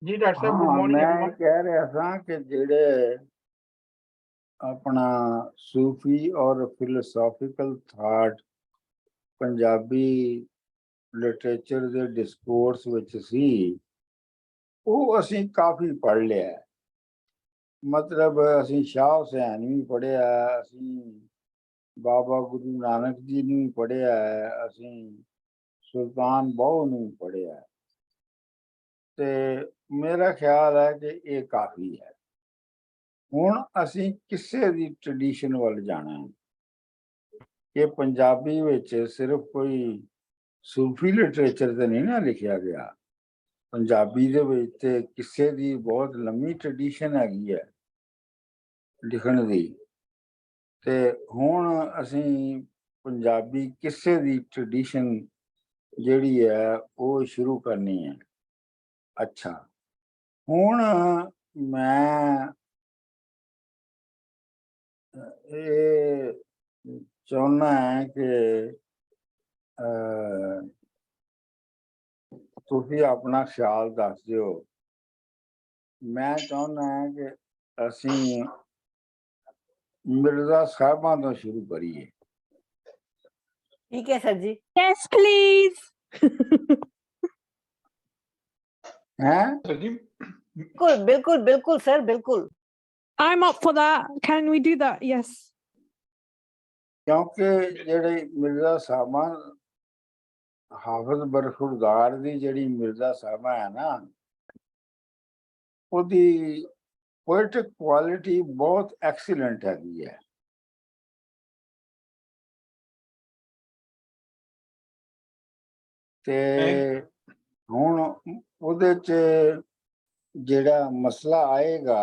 जी doctor साहब good हाँ morning मैं एवरीवन। कह रहा था कि जेड़े अपना सूफी और फिलोसॉफिकल थाट पंजाबी लिटरेचर दे डिस्कोर्स विच सी ਉਹ ਅਸੀਂ ਕਾਫੀ ਪੜ੍ਹ ਲਿਆ ਹੈ। ਮਤਲਬ ਅਸੀਂ ਸ਼ਾਹ ਹੁਸੈਨ ਵੀ ਪੜ੍ਹਿਆ, ਅਸੀਂ ਬਾਬਾ ਗੁਰੂ ਨਾਨਕ ਜੀ ਨੂੰ ਵੀ ਪੜ੍ਹਿਆ ਹੈ, ਅਸੀਂ ਸੁਲਤਾਨ ਬਾਹੂ ਨੂੰ ਵੀ ਪੜ੍ਹਿਆ ਹੈ। ਤੇ ਮੇਰਾ ਖਿਆਲ ਹੈ ਕਿ ਇਹ ਕਾਫੀ ਹੈ। ਹੁਣ ਅਸੀਂ ਕਿਸੇ ਦੀ ਟ੍ਰੈਡੀਸ਼ਨ ਵੱਲ ਜਾਣਾ ਹੈ ਕਿ ਪੰਜਾਬੀ ਵਿੱਚ ਸਿਰਫ ਕੋਈ ਸੂਫੀ ਲਿਟਰੇਚਰ ਤੇ ਨਹੀਂ ਨਾ ਲਿਖਿਆ ਗਿਆ। ਪੰਜਾਬੀ ਦੇ ਵਿੱਚ ਤੇ ਕਿਸੇ ਦੀ ਬਹੁਤ ਲੰਮੀ ਟ੍ਰੈਡੀਸ਼ਨ ਹੈਗੀ ਹੈ ਲਿਖਣ ਦੀ। ਤੇ ਹੁਣ ਅਸੀਂ ਪੰਜਾਬੀ ਕਿਸੇ ਦੀ ਟ੍ਰੈਡੀਸ਼ਨ ਜਿਹੜੀ ਹੈ ਉਹ ਸ਼ੁਰੂ ਕਰਨੀ ਹੈ। ਅੱਛਾ, ਹੁਣ ਮੈਂ ਇਹ ਚਾਹੁੰਦਾ ਹੈ ਕਿ ਤੁਸੀਂ ਆਪਣਾ ਖਿਆਲ ਦੱਸ ਦਿਓ। ਮੈਂ ਚਾਹੁੰਦਾ ਹਾਂ ਕਿ ਅਸੀਂ ਮਿਰਜ਼ਾ ਸਾਹਿਬਾਂ ਤੋਂ ਸ਼ੁਰੂ ਕਰੀਏ। ठीक है सर जी। Yes, please. हैं? सर जी बिल्कुल बिल्कुल बिल्कुल सर बिल्कुल। I'm up for that. Can we do that? Yes. क्योंकि जेड़े मिर्जा साहबा हाफिज बरखुरदार दी जेड़ी मिर्जा साहबा है ना, ਉਹਦੀ पोएटिक क्वालिटी बहुत एक्सीलेंट हैगी है। ते हुण ਉਹਦੇ ਚ ਜਿਹੜਾ ਮਸਲਾ ਆਏਗਾ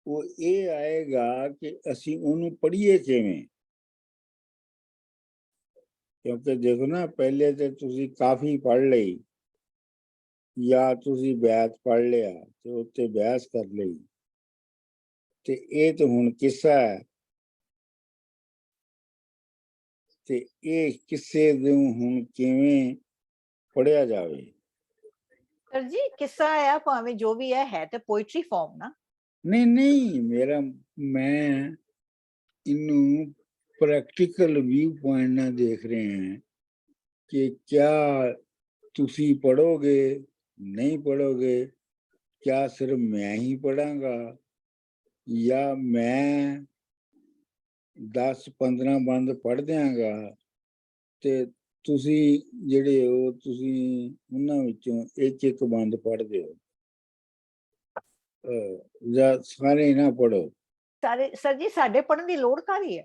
ਉਹ ਇਹ ਆਏਗਾ ਕਿ ਅਸੀਂ ਉਹਨੂੰ ਪੜ੍ਹੀਏ ਕਿਵੇਂ। ਕਿਉਂਕਿ ਦੇਖੋ ਨਾ, ਪਹਿਲੇ ਤੇ ਤੁਸੀਂ ਕਾਫੀ ਪੜ੍ਹ ਲਈ ਜਾਂ ਤੁਸੀਂ ਬੈਤ ਪੜ੍ਹ ਲਿਆ ਤੇ ਉੱਤੇ ਬਹਿਸ ਕਰ ਲਈ, ਤੇ ਇਹ ਤਾਂ ਹੁਣ ਕਿੱਸਾ ਹੈ। ਤੇ ਇਹ ਕਿਸੇ ਨੂੰ ਹੁਣ ਕਿਵੇਂ ਪੜ੍ਹਿਆ ਜਾਵੇ। सर जी किस्सा है भावे जो भी है तो पोइट्री फॉर्म ना। नहीं नहीं, मेरा मैं इन्हों प्रैक्टिकल व्यू पॉइंट ना देख रहे हैं कि क्या तुसी पढ़ोगे नहीं पढ़ोगे, क्या सिर्फ मैं ही पढ़ांगा या मैं 10-15 बंद पढ़ देंगा ते तुसी जेड़े हो तुसी उन्हां विचों एक बंद पढ़ दिओ या सारे ना पढ़ो। सारे सर जी साडे पढ़न दी लोड़ काहदी है?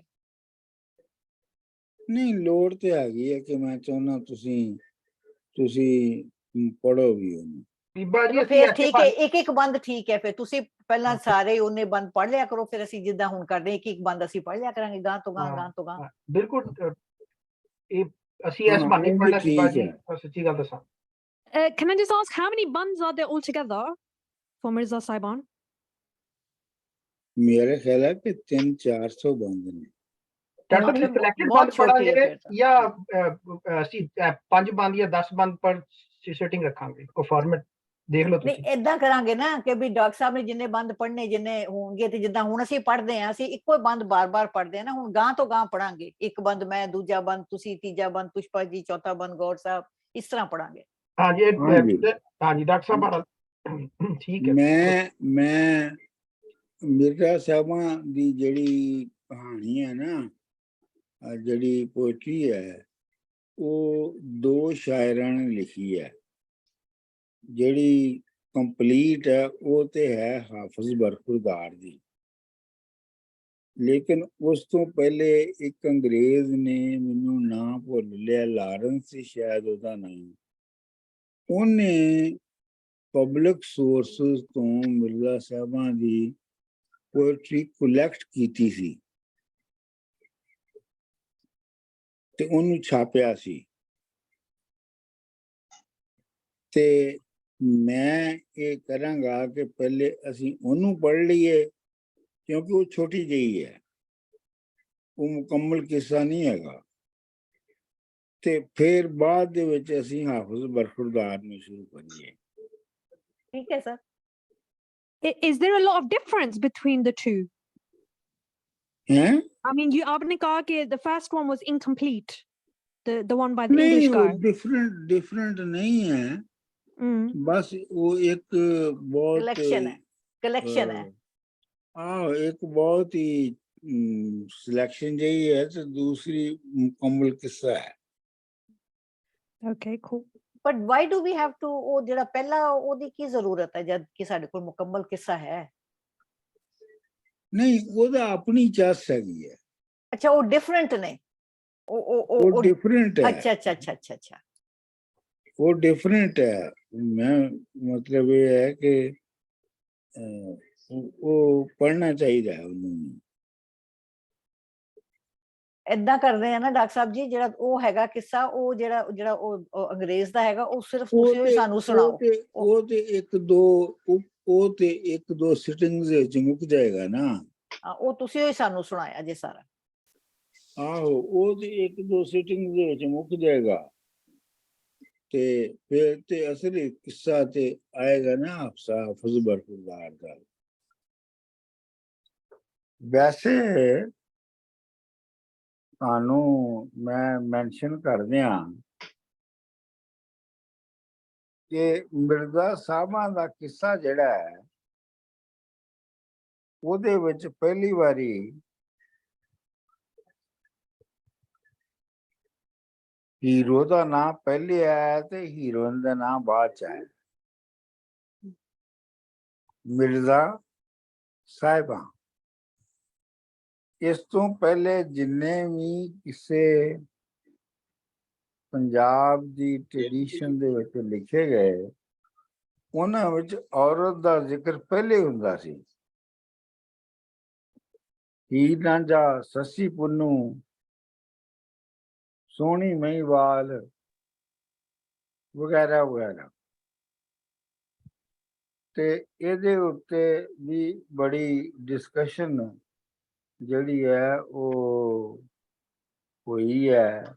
नहीं लोड़ ते हैगी है कि मैं चाहुंदा तुसी पढ़ो भी उन्हें। बीबा जी फिर ठीक है, एक बंद ठीक है। फिर तुसी पहला सारे उन्ने बंद पढ़ लिया करो, फिर ਅਸੀਂ ਜਿੱਦਾਂ ਹੁਣ ਕਰਦੇ ਇੱਕ बंद ਅਸੀਂ पढ़ लिया करांगे गां तो गां। बिल्कुल ਇਹ ਅਸੀਂ ਇਸ ਬਾਰੇ ਪੜ੍ਹਨਾ ਬੀਬਾ ਜੀ, ਸੱਚੀ ਗੱਲ ਦੱਸਾਂ। Can I just ask how many buns are there altogether for Mirza Saiban? मेरे ख्याल है कि 300-400 बंद ने। डॉक्टर जी कलेक्टेड बंद पढ़ांगे या ਅਸੀਂ 5 बंद या 10 बंद पर सेटिंग रखांगे, को फॉर्मेट देख लो नहीं इदां करांगे ना कि भी डॉक्टर साहब ने जिन्ने बंद पढ़ने जिन्ने होंगे ते जिद्दां हुण ਅਸੀਂ पढ़दे ਆਂ ਅਸੀਂ ਇੱਕੋ बंद बार-बार पढ़दे ਆਂ ना, ਹੁਣ ਗਾਂ ਤੋਂ ਗਾਂ ਪੜਾਂਗੇ। ਇੱਕ बंद मैं, दूजा बंद ਤੁਸੀਂ, तीजा बंद पुष्पा जी, चौथा बंद गौर साहब, इस तरह पढ़ांगे। हाँ जी डॉक्टर साहब ठीक है। मैं मिर्जा साहबां दी जेड़ी कहानी है ना, जेड़ी पोइट्री है, वो 2 शायरां ने लिखी है। जेड़ी कंप्लीट है वो ते है हाफिज बरखुरदार दी, लेकिन उस तो पहले एक अंग्रेज ने, मैनू नाम भुल लिया, लारेंस सी शायद ओदा नाम, उन्हें पब्लिक सोर्सेस तो मिर्जा साहबां दी पोएट्री कलैक्ट कीती सी ते उन्हें छापिया सी। ते मैं ये करांगा कि पहले असी उन्हों पढ़ लीए क्योंकि वो छोटी जी है, वो मुकम्मल किस्सा नहीं हैगा। ते फिर बाद दे विच असी हाफिज बरखुरदार नूं शुरू करिए। ठीक है sir. Is there a lot of difference between the two? हैं I mean, आपने कहा कि the first one was incomplete, the one by the English नहीं, वो guy. डिफरेंट नहीं है, बस वो एक बहुत कलेक्शन है हाँ, एक बहुत ही सिलेक्शन यही है, तो दूसरी मुकम्मल किस्सा है। Okay, cool. But why do we have to, ਉਹ ਜਿਹੜਾ ਪਹਿਲਾ ਉਹਦੀ ਕੀ ਜ਼ਰੂਰਤ ਹੈ ਜਦ ਕਿ ਸਾਡੇ ਕੋਲ ਮੁਕੰਮਲ ਕਿੱਸਾ ਹੈ? ਨਹੀਂ, ਉਹਦਾ ਆਪਣੀ ਚਾਸ ਹੈਗੀ ਹੈ। ਅੱਛਾ, ਉਹ ਡਿਫਰੈਂਟ ਨੇ, ਉਹ ਡਿਫਰੈਂਟ ਹੈ। ਅੱਛਾ। वो डिफरेंट है। मैं मतलब ये है कि वो पढ़ना चाहिए उन्होंने। ਇਦਾਂ ਕਰਦੇ ਆ ਨਾ ਡਾਕਟਰ ਸਾਹਿਬ ਜੀ, ਜਿਹੜਾ ਉਹ ਹੈਗਾ ਕਿੱਸਾ, ਉਹ ਜਿਹੜਾ ਉਹ ਅੰਗਰੇਜ਼ ਦਾ ਹੈਗਾ, ਉਹ ਸਿਰਫ ਤੁਸੀਂ ਹੀ ਸਾਨੂੰ ਸੁਣਾਓ। ਉਹ ਤੇ ਇੱਕ ਦੋ ਸਿਟਿੰਗਸ ਵਿੱਚ ਮੁੱਕ ਜਾਏਗਾ ਨਾ। ਉਹ ਤੁਸੀਂ ਹੀ ਸਾਨੂੰ ਸੁਣਾਇਆ ਜੇ ਸਾਰਾ। ਆਹੋ, ਉਹ ਤੇ ਇੱਕ ਦੋ ਸਿਟਿੰਗਸ ਦੇ ਵਿੱਚ ਮੁੱਕ ਜਾਏਗਾ, ਤੇ ਫਿਰ ਤੇ ਅਸਲੀ ਕਿੱਸਾ ਤੇ ਆਏਗਾ ਨਾ ਹਾਫਿਜ਼ ਬਰਖੁਰਦਾਰ ਦਾ। ਵੈਸੇ ਤੁਹਾਨੂੰ ਮੈਂ ਮੈਂਸ਼ਨ ਕਰ ਦਿਆਂ ਕਿ ਮਿਰਜ਼ਾ ਸਾਹਿਬਾਂ ਦਾ ਕਿੱਸਾ ਜਿਹੜਾ ਹੈ, ਉਹਦੇ ਵਿੱਚ ਪਹਿਲੀ ਵਾਰੀ ਹੀਰੋ ਦਾ ਨਾਂ ਪਹਿਲੇ ਆਇਆ ਤੇ ਹੀਰੋਇਨ ਦਾ ਨਾਂ ਬਾਅਦ ਚ ਆਇਆ, ਮਿਰਜ਼ਾ ਸਾਹਿਬਾਂ। ਇਸ ਤੋਂ ਪਹਿਲੇ ਜਿੰਨੇ ਵੀ ਕਿਸੇ ਪੰਜਾਬ ਦੀ ਟ੍ਰੈਡੀਸ਼ਨ ਦੇ ਵਿੱਚ ਲਿਖੇ ਗਏ, ਉਹਨਾਂ ਵਿੱਚ ਔਰਤ ਦਾ ਜ਼ਿਕਰ ਪਹਿਲੇ ਹੁੰਦਾ ਸੀ। ਹੀਰ ਰਾਂਝਾ, ਸੱਸੀ ਪੁੰਨੂ, ਸੋਹਣੀ ਮਹੀਵਾਲ ਵਗੈਰਾ ਵਗੈਰਾ। ਤੇ ਇਹਦੇ ਉੱਤੇ ਵੀ ਬੜੀ ਡਿਸਕਸ਼ਨ ਜਿਹੜੀ ਹੈ ਉਹ ਹੋਈ ਹੈ।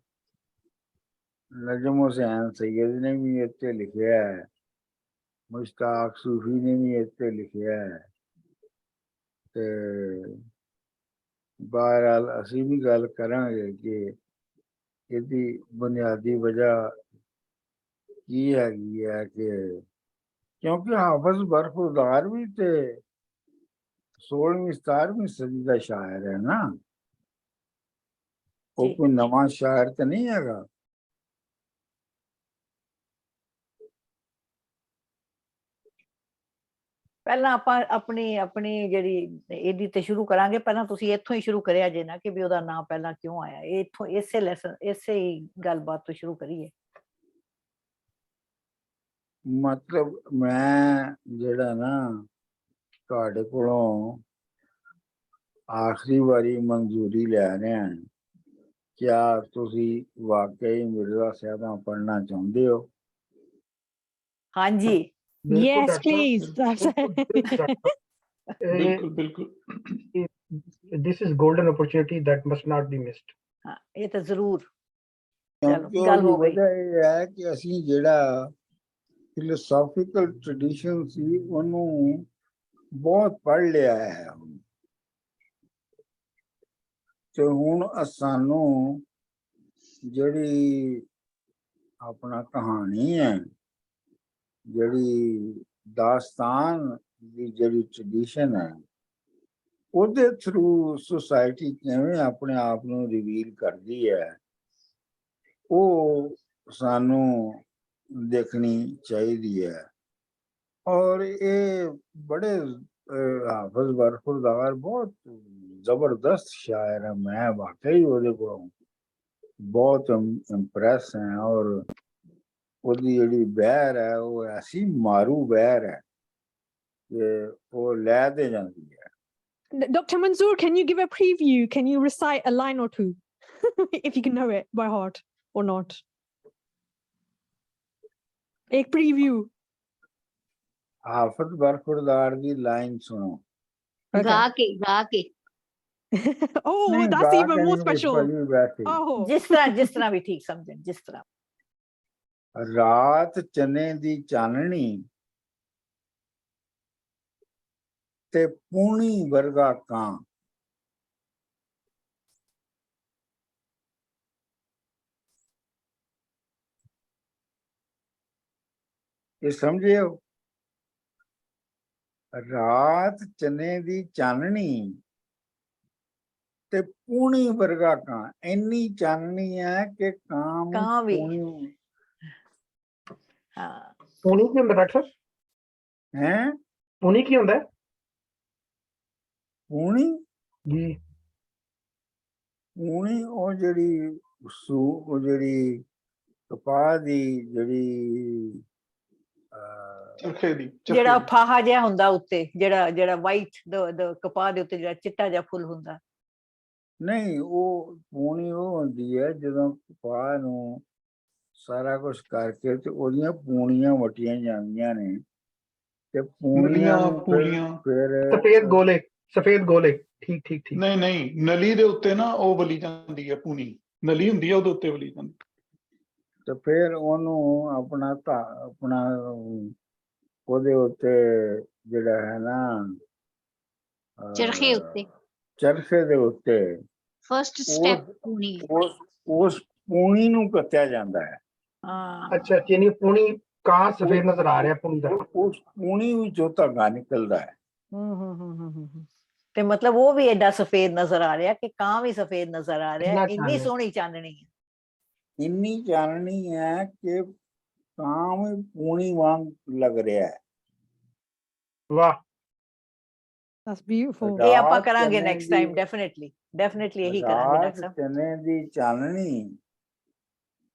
ਨਜਮ ਹੁਸੈਨ ਸੈयद ਨੇ ਵੀ ਇੱਥੇ ਲਿਖਿਆ ਹੈ, ਮੁਸ਼ਤਾਕ ਸੂਫੀ ਨੇ ਵੀ ਇੱਥੇ ਲਿਖਿਆ ਹੈ। ਤੇ ਬਹਰਹਾਲ ਅਸੀਂ ਵੀ ਗੱਲ ਕਰਾਂਗੇ ਕਿ ਇਹਦੀ ਬੁਨਿਆਦੀ ਵਜ੍ਹਾ ਕੀ ਹੈਗੀ ਹੈ, ਕਿ ਕਿਉਂਕਿ ਹਾਫਿਜ਼ ਬਰਖੁਰਦਾਰ ਵੀ ਤੇ 16ਵੀਂ 17ਵੀਂ ਸਦੀ ਦਾ ਸ਼ਾਇਰ ਹੈ ਨਾ, ਉਹ ਕੋਈ ਨਵਾਂ ਸ਼ਾਇਰ ਤਾਂ ਨਹੀਂ ਹੈਗਾ। ਪਹਿਲਾਂ ਆਪਾਂ ਆਪਣੀ ਜਿਹੜੀ ਇਹਦੀ ਤੇ ਸ਼ੁਰੂ ਕਰਾਂਗੇ। ਪਹਿਲਾਂ ਤੁਸੀਂ ਇੱਥੋਂ ਹੀ ਸ਼ੁਰੂ ਕਰਿਆ ਜੇ ਨਾ, ਕਿ ਵੀ ਉਹਦਾ ਨਾਂ ਪਹਿਲਾਂ ਕਿਉਂ ਆਇਆ। ਇਹ ਇੱਥੋਂ ਇਸੇ ਲੈਸਨ ਇਸੇ ਹੀ ਗੱਲਬਾਤ ਤੋਂ ਸ਼ੁਰੂ ਕਰੀਏ। ਮਤਲਬ ਮੈਂ ਜਿਹੜਾ ਨਾ ਤੁਹਾਡੇ ਕੋਲੋਂ ਆਖਰੀ ਵਾਰੀ ਮਨਜ਼ੂਰੀ ਲੈ ਰਿਹਾ, ਕਿਆ ਤੁਸੀਂ ਵਾਕਈ ਮਿਰਜ਼ਾ ਸਾਹਿਬਾਂ ਪੜ੍ਹਨਾ ਚਾਹੁੰਦੇ ਹੋ? ਹਾਂਜੀ। Yes, please. बिल्कुल। This is golden opportunity that must not be missed. ਹਾਂ, ਇਹ ਤਾਂ ਜ਼ਰੂਰ। ਕਿਉਂਕਿ ਉਹਦੀ ਵਜ੍ਹਾ ਇਹ ਹੈ ਕਿ ਅਸੀਂ ਜਿਹੜਾ ਫਿਲੋਸੋਫੀਕਲ ਟ੍ਰੈਡੀਸ਼ਨ ਸੀ ਉਹਨੂੰ ਬਹੁਤ ਪੜ੍ਹ ਲਿਆ ਹੈ, ਤੇ ਹੁਣ ਸਾਨੂੰ ਜਿਹੜੀ ਆਪਣਾ ਕਹਾਣੀ ਹੈ, ਜਿਹੜੀ ਦਾਸਤਾਨ ਦੀ ਜਿਹੜੀ ਟ੍ਰੈਡੀਸ਼ਨ ਹੈ, ਉਹਦੇ ਥਰੂ ਸੁਸਾਇਟੀ ਕਿਵੇਂ ਆਪਣੇ ਆਪ ਨੂੰ ਰਿਵੀਲ ਕਰਦੀ ਹੈ, ਉਹ ਸਾਨੂੰ ਦੇਖਣੀ ਚਾਹੀਦੀ ਹੈ। ਔਰ ਇਹ ਬੜੇ ਹਾਫਿਜ਼ ਬਰਖੁਰਦਾਰ ਬਹੁਤ ਜ਼ਬਰਦਸਤ ਸ਼ਾਇਰ ਹੈ। ਮੈਂ ਵਾਕਈ ਉਹਦੇ ਕੋਲੋਂ ਬਹੁਤ ਇੰਪ੍ਰੈਸ ਹੈ, ਔਰ ਉਹਦੀ ਜਿਹੜੀ ਬਹਿਰ ਹੈ ਉਹ ਐਸੀ ਮਾਰੂ ਬਹਿਰ ਹੈ ਕਿ ਉਹ ਲੈ ਦੇ ਜਾਂਦੀ ਹੈ। Dr. Manzur, can you give a preview? Can you recite a line or two? If you can know it by heart or not. A preview. Hafiz ਬਰਖੁਰਦਾਰ the line ਸੁਣੋ। ਗਾ ਕੇ Oh, that's even more special. Oh, ਜਿਸ ਤਰ੍ਹਾਂ ਵੀ ਠੀਕ ਸਮਝਣ, ਜਿਸ ਤਰ੍ਹਾਂ। ਰਾਤ ਚਨੇ ਦੀ ਚਾਨਣੀ ਤੇ ਪੂਣੀ ਵਰਗਾ ਕਾਂ। ਇਹ ਸਮਝਿਓ, ਰਾਤ ਚਨੇ ਦੀ ਚਾਨਣੀ ਤੇ ਪੂਣੀ ਵਰਗਾ ਕਾਂ। ਇੰਨੀ ਚਾਨਣੀ ਹੈ ਕਿ ਕਾਂ ਵੀ। ਪੂਣੀ ਹਾਂ, ਪੂਣੀ ਕੀ ਹੁੰਦਾ ਡਾਕਟਰ ਸਾਹਿਬ? ਹੈ। ਪੂਣੀ ਕੀ ਹੁੰਦਾ? ਪੂਣੀ ਜੀ ਪੂਣੀ ਉਹ ਜਿਹੜੀ ਉਹ ਜਿਹੜੀ ਕਪਾਹ ਦੀ ਜਿਹੜੀ ਚਰਖੇ ਦੀ ਜਿਹੜਾ ਫਾਹਾ ਜਿਹਾ ਹੁੰਦਾ ਉੱਤੇ, ਜਿਹੜਾ ਵਾਈਟ ਕਪਾਹ ਦੇ ਉੱਤੇ ਜਿਹੜਾ ਚਿੱਟਾ ਜਿਹਾ ਫੁੱਲ ਹੁੰਦਾ। ਨਹੀਂ, ਉਹ ਪੂਣੀ ਉਹ ਹੁੰਦੀ ਹੈ ਜਦੋਂ ਕਪਾਹ ਨੂੰ ਸਾਰਾ ਕੁਝ ਕਰਕੇ ਤੇ ਉਹਦੀਆਂ ਪੂਣੀਆਂ ਵਟੀਆਂ ਜਾਂਦੀਆਂ ਨੇ ਤੇ ਪੂਣੀਆਂ ਨੂੰ ਫਿਰ ਸਫੇਦ ਗੋਲੇ। ਠੀਕ ਠੀਕ ਠੀਕ। ਨਹੀਂ, ਨਲੀ ਦੇ ਉੱਤੇ ਨਾ ਉਹ ਵਲੀ ਜਾਂਦੀ ਹੈ ਪੂਣੀ, ਨਲੀ ਹੁੰਦੀ ਹੈ ਉਹਦੇ ਉੱਤੇ ਵਲੀ ਜਾਂਦੀ। ਤੇ ਫਿਰ ਉਹਨੂੰ ਆਪਣਾ ਉਹਦੇ ਉੱਤੇ ਜਿਹੜਾ ਹੈ ਨਾ ਚਰਖੇ ਦੇ ਉੱਤੇ ਫਸਟ ਸਟੈਪ ਪੂਣੀ, ਉਸ ਪੂਣੀ ਨੂੰ ਕੱਤਿਆ ਜਾਂਦਾ ਹੈ। ਅੱਛਾ, ਚੀਨੀ ਪੂਣੀ ਕਾਂ ਸਫੇਦ ਨਜ਼ਰ ਆ ਰਿਹਾ ਪੂਣੀ ਦਾ। ਉਸ ਪੂਣੀ ਵਿੱਚੋਂ ਧਾਗਾ ਨਿਕਲਦਾ ਹੈ। ਤੇ ਮਤਲਬ ਉਹ ਵੀ ਐਡਾ ਸਫੇਦ ਨਜ਼ਰ ਆ ਰਿਹਾ ਕਿ ਕਾਂ ਵੀ ਸਫੇਦ ਨਜ਼ਰ ਆ ਰਿਹਾ। ਇੰਨੀ ਸੋਹਣੀ ਚਾਨਣੀ ਹੈ, ਇੰਨੀ ਚਾਨਣੀ ਹੈ ਕਿ ਕਾਂ ਵੀ ਪੂਣੀ ਵਾਂਗ ਲੱਗ ਰਿਹਾ ਹੈ। ਵਾਹ, That's beautiful. ਇਹ ਆਪਾਂ ਕਰਾਂਗੇ ਨੈਕਸਟ ਟਾਈਮ, ਡੈਫੀਨਿਟਲੀ ਇਹੀ ਕਰਾਂਗੇ ਡਾਕਟਰ ਸਾਹਿਬ। ਚਨੇ ਦੀ ਚਾਨਣੀ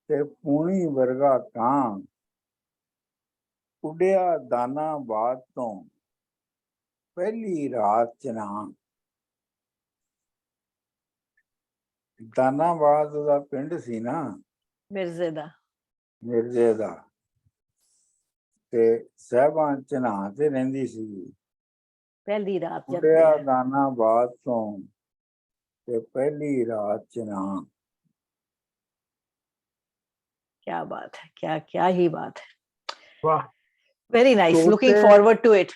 ਤੇ ਪੂਣੀ ਵਰਗਾ ਕਾਂ, ਉੱਡਿਆ ਦਾਨਾ ਬਾਦ ਤੋਂ ਪਹਿਲੀ ਰਾਤ ਚਨਾ। ਦਾਨਾਬਾਦ ਉਹਦਾ ਪਿੰਡ ਸੀ ਨਾ, ਮਿਰਜ਼ੇ ਦਾ। ਤੇ ਸਾਹਿਬਾਂ ਚਨਾ ਤੇ ਰਹਿੰਦੀ ਸੀ। ਪਹਿਲੀ ਰਾਤ ਉੱਡਿਆ ਦਾਨਾਬਾਦ ਤੋਂ ਤੇ ਪਹਿਲੀ ਰਾਤ ਚਨਾ। क्या बात है, क्या ही बात है। वाह, very nice, looking forward to it.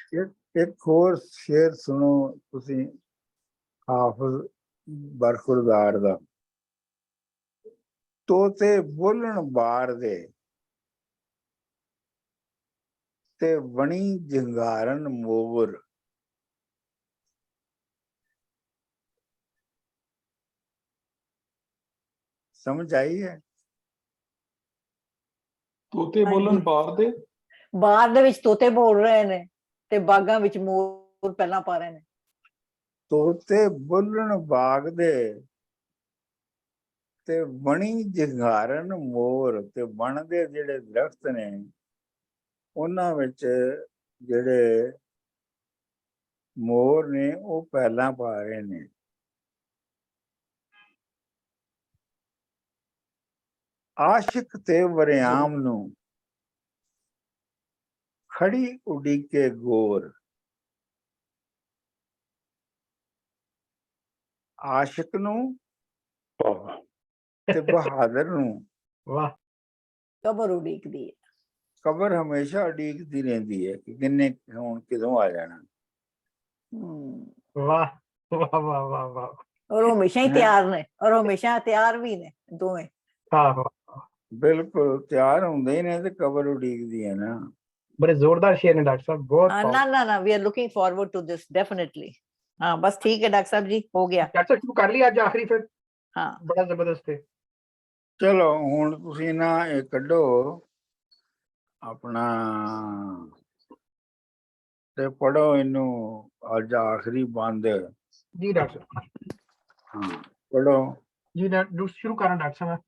एक ਹੋਰ ਸ਼ੇਰ ਸੁਣੋ ਤੁਸੀਂ ਹਾਫਿਜ਼ ਬਰਖੁਰਦਾਰ ਦਾ। ਤੋਤੇ ਬੋਲਣ ਬਾਰ ਦੇ ਤੇ ਵਣੀ ਜੰਗਾਰਨ ਮੋਵਰ। ਸਮਝ ਆਈ ਹੈ? ਤੋਤੇ ਬੋਲਣ ਬਾਹਰ ਦੇ ਵਿੱਚ ਤੋਤੇ ਬੋਲ ਰਹੇ ਨੇ ਤੇ ਬਾਗਾਂ ਵਿੱਚ ਮੋਰ ਪਹਿਲਾਂ ਪਾ ਰਹੇ ਨੇ। ਤੋਤੇ ਬੋਲਣ ਬਾਗ ਦੇ ਤੇ ਵਣੀ ਜੰਗਾਰਨ ਮੋਰ। ਤੇ ਵਣ ਦੇ ਜਿਹੜੇ ਦਰਖਤ ਨੇ ਉਹਨਾਂ ਵਿੱਚ ਜਿਹੜੇ ਮੋਰ ਨੇ ਉਹ ਪਹਿਲਾਂ ਪਾ ਰਹੇ ਨੇ। ਆਸ਼ਿਕ ਤੇ ਵਰਿਆਮ ਨੂੰ ਖੜੀ ਉਡੀਕੇ ਗੋਰ। ਆਸ਼ਿਕ ਨੂੰ ਤੇ ਬਹਾਦਰ ਨੂੰ ਵਾਹ, ਕਬਰ ਉਡੀਕਦੀ ਹੈ। ਕਬਰ ਹਮੇਸ਼ਾ ਉਡੀਕਦੀ ਰਹਿੰਦੀ ਹੈ ਕਿ ਕਿੰਨੇ ਹੁਣ ਕਿਦੋਂ ਆ ਜਾਣਾ। ਵਾਹ ਵਾਹ ਵਾਹ ਵਾਹ ਵਾਹ। ਔਰ ਉਹ ਹਮੇਸ਼ਾ ਹੀ ਤਿਆਰ ਨੇ, ਔਰ ਹਮੇਸ਼ਾ ਤਿਆਰ ਵੀ ਨੇ ਦੋਵੇਂ। ਬਿਲਕੁਲ ਤਿਆਰ ਹੁੰਦੇ ਹੀ ਨੇ ਤੇ ਕਬਰ ਉਡੀਕਦੀ ਹੈ ਨਾ। ਬੜੇ ਜ਼ੋਰਦਾਰ ਸ਼ੇਰ ਨੇ ਡਾਕਟਰ ਸਾਹਿਬ, ਬਹੁਤ। ਨਾ we are looking forward to this definitely. हाँ बस ठीक है डॉक्टर साहब जी, हो गया। डॉक्टर साहब कर लिया आज आखिरी फिर? हाँ बड़ा जबरदस्त है। चलो हुण तुसीं ना ये कड्डो अपना ते पढ़ो इनू आज आखिरी बंद। जी डॉक्टर साहब। हाँ पढ़ो जी। शुरू करा डॉक्टर साहब।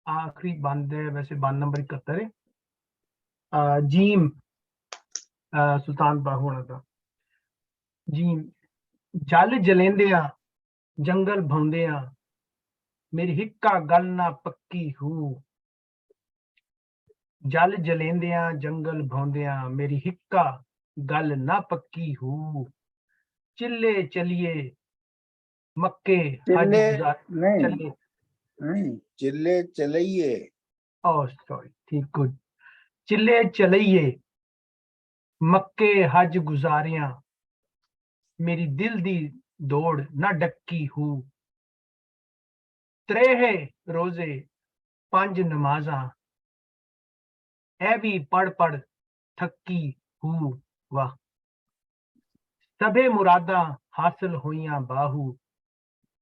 आखिरी बंद है, वैसे बंद नंबर 71 है। जीम सुल्तान बाहू का। जीम जल जलेंदिया जंगल भौंदिया मेरी हिक्का गल ना पक्की हू। जल जलेंदिया जंगल भौंदिया मेरी हिक्का गल ना पक्की हू। चिल्ले चलिए मक्के हज नहीं चिल्ले चलिए। ओह सॉरी, ठीक गुड। चिल्ले चलिए मक्के हज गुजारियां मेरी दिल दी दौड़ ना डक्की हूँ त्रेहे रोजे पंज नमाजा ऐ भी पढ़ थकी हूँ वाह सबे मुरादा हासिल होइयां बाहू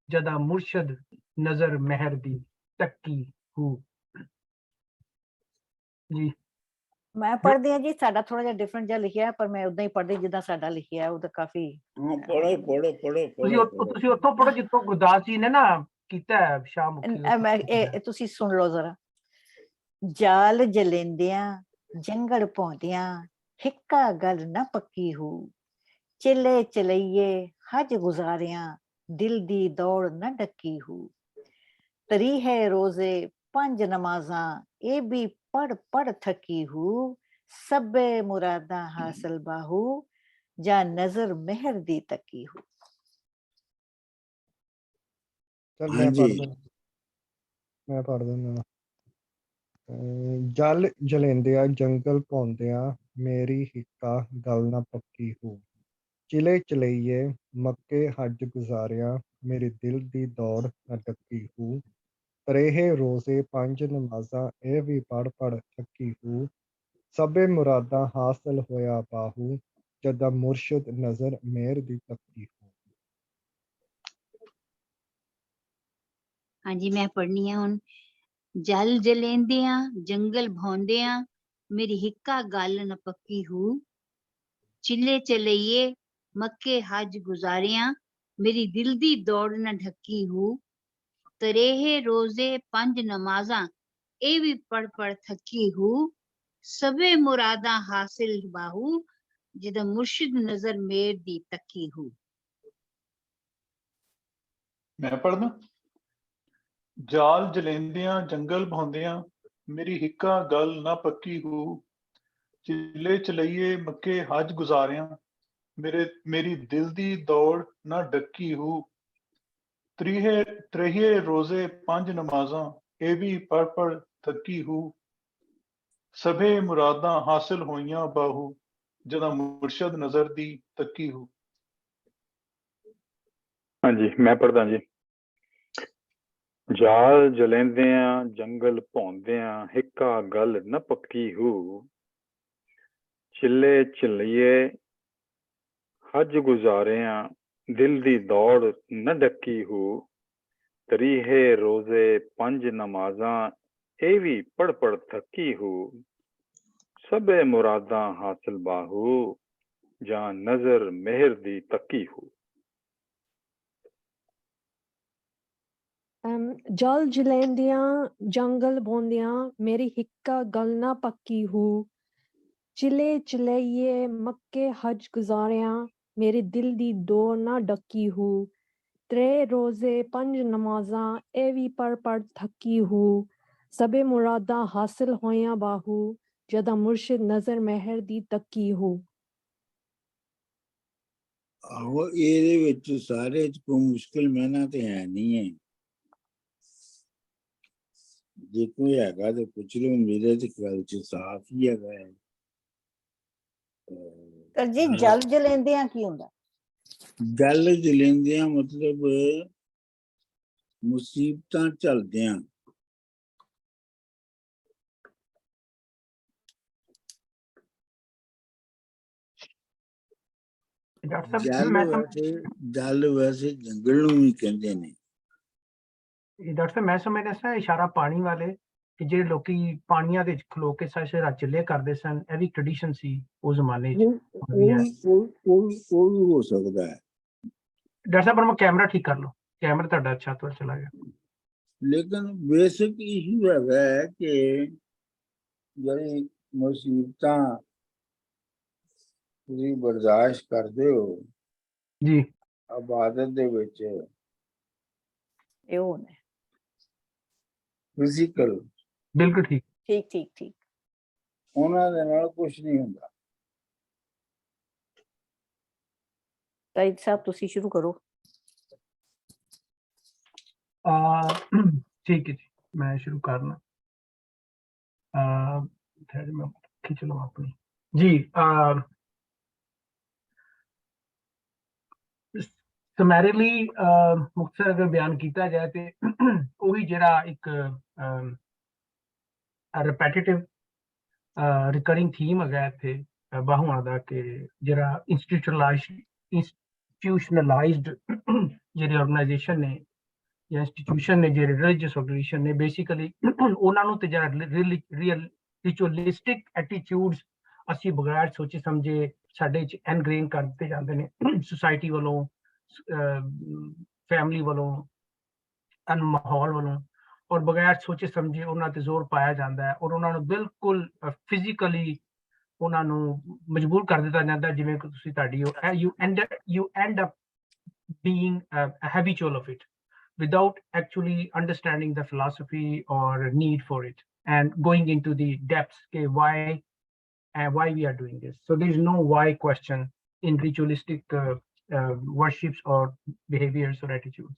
जदा मुर्शद नजर मेहर दी तक्की हूँ जी ਮੈਂ ਪੜ੍ਹਦੀ ਹਾਂ ਜੀ ਸਾਡਾ ਥੋੜਾ ਜਿਹਾ ਡਿਫਰੈਂਟ ਜਿਹਾ ਲਿਖਿਆ ਹੈ, ਪਰ ਮੈਂ ਉਦਾਂ ਹੀ ਪੜ੍ਹਦੀ ਜਿੱਦਾਂ ਸਾਡਾ ਲਿਖਿਆ ਹੈ, ਉਹ ਤਾਂ ਕਾਫੀ ਹਾਂ ਪੜੋ ਪੜੋ ਪੜੋ ਤੁਸੀਂ ਉੱਥੋਂ ਪੜੋ ਜਿੱਥੋਂ ਗੁਰਦਾਸ ਜੀ ਨੇ ਨਾ ਕੀਤਾ ਹੈ ਸ਼ਾਹਮੁਖੀ ਮੈਂ ਇਹ ਤੁਸੀਂ ਸੁਣ ਲਓ ਜ਼ਰਾ। ਜਾਲ ਜਲੇਂਦਿਆਂ ਜੰਗਲ ਪਾਉਂਦਿਆਂ ਹਿੱਕਾ ਗੱਲ ਨਾ ਪੱਕੀ ਹੋ ਚਲੇ ਚਲਈਏ ਹਜ ਗੁਜ਼ਾਰਿਆਂ ਦਿਲ ਦੀ ਦੌੜ ਨਾ ਡੱਕੀ ਹੋ ਤਰੀਹੇ ਰੋਜ਼ੇ ਪੰਜ ਨਮਾਜ਼ਾਂ ਇਹ ਵੀ ਪੜ ਥਕੀ ਹੂੰ ਸਭੇ ਮੁਰਾਦਾਂ ਹਾਸਲ ਬਾਹੂ ਜਾਂ ਨਜ਼ਰ ਮਿਹਰ ਦੀ ਤੱਕੀ ਹੂੰ। चल मैं ਹਾਂਜੀ पढ़ दिंदा जल जलेंदिया जंगल पौंदिया मेरी हिक्का गल ना पक्की हो चिले चलइए मक्के हज गुजारिया मेरे दिल दी दौड़ ना डक्की हो तरेहे रोजे पंज नमाजा ए भी पढ़ थकी हो सबे मुरादा हासिल होया बाहू जदा मुर्शद नजर मेहर दी तक्की हो। ਹਾਂਜੀ ਮੈਂ ਪੜ੍ਹਨੀ ਆ ਹੁਣ। ਜਲ ਜਲੇਂਦਿਆਂ ਜੰਗਲ ਭਾਉਂਦਿਆਂ ਮੇਰੀ ਹਿੱਕਾ ਗੱਲ ਨ ਪੱਕੀ ਹੂ ਚਿੱਲੇ ਚਲਈਏ ਮੱਕੇ ਹਜ ਗੁਜ਼ਾਰਿਆਂ ਮੇਰੀ ਦਿਲ ਦੀ ਦੌੜ ਨ ਢੱਕੀ ਹੂ ਤਰੇਹੇ ਰੋਜ਼ੇ ਪੰਜ ਨਮਾਜ਼ਾਂ ਇਹ ਵੀ ਪੜ ਥੱਕੀ ਹੂ ਸਭੇ ਮੁਰਾਦਾਂ ਹਾਸਿਲ ਬਾਹੂ ਜਿਹਦਾ ਮੁਰਸ਼ਿਦ ਨਜ਼ਰ ਮੇਰ ਦੀ ਤੱਕੀ ਹੂ। ਮੈਂ ਪੜ੍ਹਦਾ। ਜਾਲ ਜਲੇਂਦਿਆਂ ਜੰਗਲ ਭਾਉਂਦਿਆਂ ਮੇਰੀ ਹਿੱਕਾ ਗੱਲ ਨਾ ਪੱਕੀ ਹੂ ਚਿੱਲੇ ਚਲਈਏ ਮੱਕੇ ਹਜ ਗੁਜ਼ਾਰਿਆਂ ਮੇਰੀ ਦਿਲ ਦੀ ਦੌੜ ਨਾ ਡੱਕੀ ਹੂ ਤ੍ਰੇਹੇ ਰੋਜ਼ੇ ਪੰਜ ਨਮਾਜ਼ਾਂ ਇਹ ਵੀ ਪੜ ਥੱਕੀ ਹੂ ਸਭੇ ਮੁਰਾਦਾਂ ਹਾਸਿਲ ਹੋਈਆਂ ਬਾਹੂ ਜਦਾ ਮੁਰਸ਼ਦ ਨਜ਼ਰ ਦੀ ਤੱਕੀ ਹੂ। ਹਾਂਜੀ ਮੈਂ ਪੜ੍ਹਦਾ ਜੀ। ਜਾਲ ਜਲੇਂਦਿਆਂ ਜੰਗਲ ਭੌਂਦਿਆਂ ਹਿੱਕਾ ਗੱਲ ਨਾ ਪੱਕੀ ਹੂ ਚਿੱਲੇ ਚਲਈਏ ਹਜ ਗੁਜ਼ਾਰਿਆਂ ਦਿਲ ਦੀ ਦੌੜ ਨਾ ਡੱਕੀ ਹੂ ਤਰੀਹੇ ਰੋਜ਼ੇ ਪੰਜ ਨਮਾਜ਼ਾਂ ਇਹ ਵੀ ਪੜ ਥੱਕੀ ਹੂ ਸਭੇ ਮੁਰਾਦਾਂ ਹਾਸਿਲ ਬਾਹੂ ਜਾਂ ਨਜ਼ਰ ਮਿਹਰ ਦੀ ਤੱਕੀ ਹੂ। ਜਲ ਜਲੇਂਦਿਆਂ ਜੰਗਲ ਬੋਂਦਿਆਂ ਮੇਰੀ ਹਿੱਕਾ ਗੱਲ ਨਾ ਪੱਕੀ ਹੋ ਚਿਲੇ ਚਲਈਏ ਮੱਕੇ ਹਜ ਗੁਜ਼ਾਰਿਆਂ ਮੇਰੇ ਦਿਲ ਦੀ ਦੌੜ ਨਾ ਡੱਕੀ ਹੋ ਤਰੇ ਰੋਜ਼ੇ ਪੰਜ ਨਮਾਜ਼ਾਂ ਇਹ ਵੀ ਪੜ ਥੱਕੀ ਹੋ ਸਭੇ ਮੁਰਾਦਾਂ ਹਾਸਿਲ ਹੋਈਆਂ ਬਾਹੂ ਜਦਾ ਮੁਰਸ਼ਿਦ ਨਜ਼ਰ ਮਿਹਰ ਦੀ ਤੱਕੀ ਹੋ। ਆਹੋ ਇਹਦੇ ਵਿੱਚ ਸਾਰੇ ਚ ਕੋਈ ਮੁਸ਼ਕਿਲ ਮੈਨਾ ਤੇ ਹੈ ਨਹੀਂ ਹੈ। ਜੇ ਕੋਈ ਹੈਗਾ ਤੇ ਪੁੱਛ ਲਓ ਮੇਰੇ ਤੇ ਗੱਲ ਚ ਸਾਫ਼ ਹੀ ਹੈਗਾ ਹੈ। ਪਰ ਜੀ ਜਲ ਜਲੇਂਦਿਆਂ ਕੀ ਹੁੰਦਾ? ਜਲ ਜਲੇਂਦਿਆਂ ਮਤਲਬ ਮੁਸੀਬਤਾਂ ਝੱਲਦਿਆਂ ਜਲ ਵੈਸੇ ਜੰਗਲ ਨੂੰ ਵੀ ਕਹਿੰਦੇ ਨੇ। ਡਾਕਟਰ ਸਾਹਿਬ ਮੈਂ ਸਮਝਦਾ ਸੀ ਇਸ਼ਾਰਾ ਪਾਣੀ ਵਾਲੇ ਕਿ ਜਿਹੜੇ ਲੋਕੀ ਪਾਣੀਆਂ ਦੇ ਵਿੱਚ ਖਲੋ ਕੇ ਸਾਰਾ ਚੱਲੇ ਕਰਦੇ ਸਨ, ਇਹ ਵੀ ਟ੍ਰੈਡੀਸ਼ਨ ਸੀ ਉਸ ਜ਼ਮਾਨੇ 'ਚ। ਉਹ ਵੀ ਹੋ ਸਕਦਾ ਹੈ। ਡਾਕਟਰ ਸਾਹਿਬ ਪਰ ਕੈਮਰਾ ਠੀਕ ਕਰ ਲਓ, ਕੈਮਰਾ ਤੁਹਾਡਾ ਅੱਛਾ ਤੋਂ ਚਲਾ ਗਿਆ। ਲੇਕਿਨ ਬੇਸਿਕ ਇਸ਼ੂ ਹੈਗਾ ਹੈ ਕਿ ਜਿਹੜੀ ਮੁਸੀਬਤਾਂ ਤੁਸੀਂ ਬਰਦਾਸ਼ਤ ਕਰਦੇ ਹੋ ਜੀ ਇਬਾਦਤ ਦੇ ਵਿੱਚ ਇਹ ਉਹ ਨੇ ਫਿਜ਼ੀਕਲ ਬਿਲਕੁਲ ਠੀਕ ਠੀਕ ਠੀਕ ਠੀਕ ਉਹਨਾਂ ਦੇ ਨਾਲ ਕੁਝ ਨਹੀਂ ਹੁੰਦਾ। ਤਾਇਦ ਸਾਹਿਬ ਤੁਸੀਂ ਸ਼ੁਰੂ ਕਰੋ। ठीक है जी मैं शुरू करना। मैं खींच लूँ अपनी जी। ਸਮੈਰੀਲੀ ਮੁਖਤਸਰ ਅਗਰ ਬਿਆਨ ਕੀਤਾ ਜਾਏ ਤੇ ਉਹੀ ਜਿਹੜਾ ਇੱਕ ਰਿਪੈਟੀਟਿਵ ਰਿਕਰਿੰਗ ਥੀਮ ਹੈਗਾ ਇੱਥੇ ਬਾਹੂਆਂ ਦਾ, ਕਿ ਜਿਹੜਾ ਇੰਸਟੀਟਿਊਸ਼ਨਲਾਈਜ਼ਡ ਜਿਹੜੇ ਆਰਗੇਨਾਈਜੇਸ਼ਨ ਨੇ ਜਾਂ ਇੰਸਟੀਟਿਊਸ਼ਨ ਨੇ, ਜਿਹੜੇ ਰਿਲੀਜੀਅਸ ਆਰਗੇਨਾਈਜੇਸ਼ਨ ਨੇ, ਬੇਸਿਕਲੀ ਉਹਨਾਂ ਨੂੰ ਤੇ ਜਿਹੜਾ ਰਿਚੁਅਲਿਸਟਿਕ ਐਟੀਟਿਊਡਸ ਅਸੀਂ ਬਗੈਰ ਸੋਚੇ ਸਮਝੇ ਸਾਡੇ ਚ ਐਨਗ੍ਰੇਨ ਕਰ ਦਿੱਤੇ ਜਾਂਦੇ ਨੇ ਸੁਸਾਇਟੀ ਵੱਲੋਂ, ਫੈਮਿਲੀ ਵੱਲੋਂ, ਮਾਹੌਲ ਵੱਲੋਂ, ਔਰ ਬਗੈਰ ਸੋਚੇ ਸਮਝੇ ਉਹਨਾਂ ਤੇ ਜ਼ੋਰ ਪਾਇਆ ਜਾਂਦਾ ਹੈ, ਔਰ ਉਹਨਾਂ ਨੂੰ ਬਿਲਕੁਲ ਫਿਜ਼ੀਕਲੀ ਉਹਨਾਂ ਨੂੰ ਮਜਬੂਰ ਕਰ ਦਿੱਤਾ ਜਾਂਦਾ, ਜਿਵੇਂ ਕਿ ਤੁਸੀਂ ਤੁਹਾਡੀ you end up being habitual of it without actually understanding the philosophy or need for it and going into the depths, okay, why we are doing this. So there is no why question in ritualistic worships or behaviors or attitudes.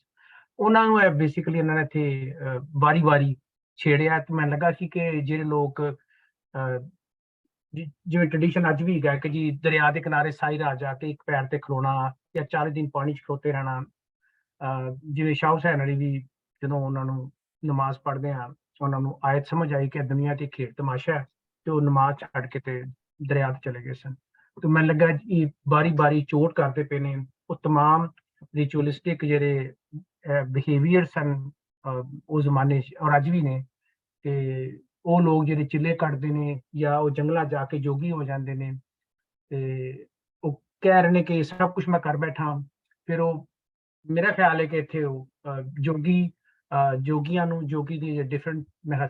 ਉਹਨਾਂ ਨੂੰ basically ਇਹਨਾਂ ਨੇ ਇੱਥੇ ਵਾਰੀ ਛੇੜਿਆ, ਤੇ ਮੈਨੂੰ ਲੱਗਾ ਸੀ ਕਿ ਜਿਹੜੇ ਲੋਕ ਜਿਵੇਂ ਟ੍ਰੈਡੀਸ਼ਨ ਅੱਜ ਵੀ ਹੈਗਾ ਕਿ ਜੀ ਦਰਿਆ ਦੇ ਕਿਨਾਰੇ ਸਾਰੀ ਰਾਤ ਜਾ ਕੇ ਇੱਕ ਪੈਰ ਤੇ ਖਲੋਣਾ ਜਾਂ 40 ਦਿਨ ਪਾਣੀ 'ਚ ਖਲੋਤੇ ਰਹਿਣਾ, ਜਿਵੇਂ ਸ਼ਾਹ ਹੁਸੈਨ ਅਲੀ ਵੀ ਜਦੋਂ ਉਹਨਾਂ ਨੂੰ ਨਮਾਜ਼ ਪੜ੍ਹਦੇ ਆ ਉਹਨਾਂ ਨੂੰ ਆਇਤ ਸਮਝ ਆਈ ਕਿ ਦੁਨੀਆ ਤੇ ਖੇਡ ਤਮਾਸ਼ਾ ਹੈ, ਤੇ ਉਹ ਨਮਾਜ਼ ਛੱਡ ਕੇ ਤੇ ਦਰਿਆ ਤੇ ਚਲੇ ਗਏ ਸਨ। ਤੇ ਮੈਨੂੰ ਲੱਗਾ ਇਹ ਬਾਰੀ ਚੋਟ ਕਰਦੇ ਪਏ ਨੇ ਉਹ ਤਮਾਮ ਰਿਚੁਅਲਿਸਟਿਕ ਜਿਹੜੇ ਬਿਹੇਵੀਅਰ ਸਨ ਉਸ ਜ਼ਮਾਨੇ 'ਚ ਔਰ ਅੱਜ ਵੀ ਨੇ, ਤੇ ਉਹ ਲੋਕ ਜਿਹੜੇ ਚਿੱਲੇ ਕੱਢਦੇ ਨੇ ਜਾਂ ਉਹ ਜੰਗਲਾਂ ਜਾ ਕੇ ਜੋਗੀ ਹੋ ਜਾਂਦੇ ਨੇ, ਤੇ ਉਹ ਕਹਿ ਰਹੇ ਨੇ ਕਿ ਸਭ ਕੁਝ ਮੈਂ ਕਰ ਬੈਠਾ। ਫਿਰ ਉਹ ਮੇਰਾ ਖਿਆਲ ਹੈ ਕਿ ਇੱਥੇ ਉਹ ਜੋਗੀਆਂ ਨੂੰ, ਜੋਗੀ ਦੇ ਡਿਫਰੈਂਟ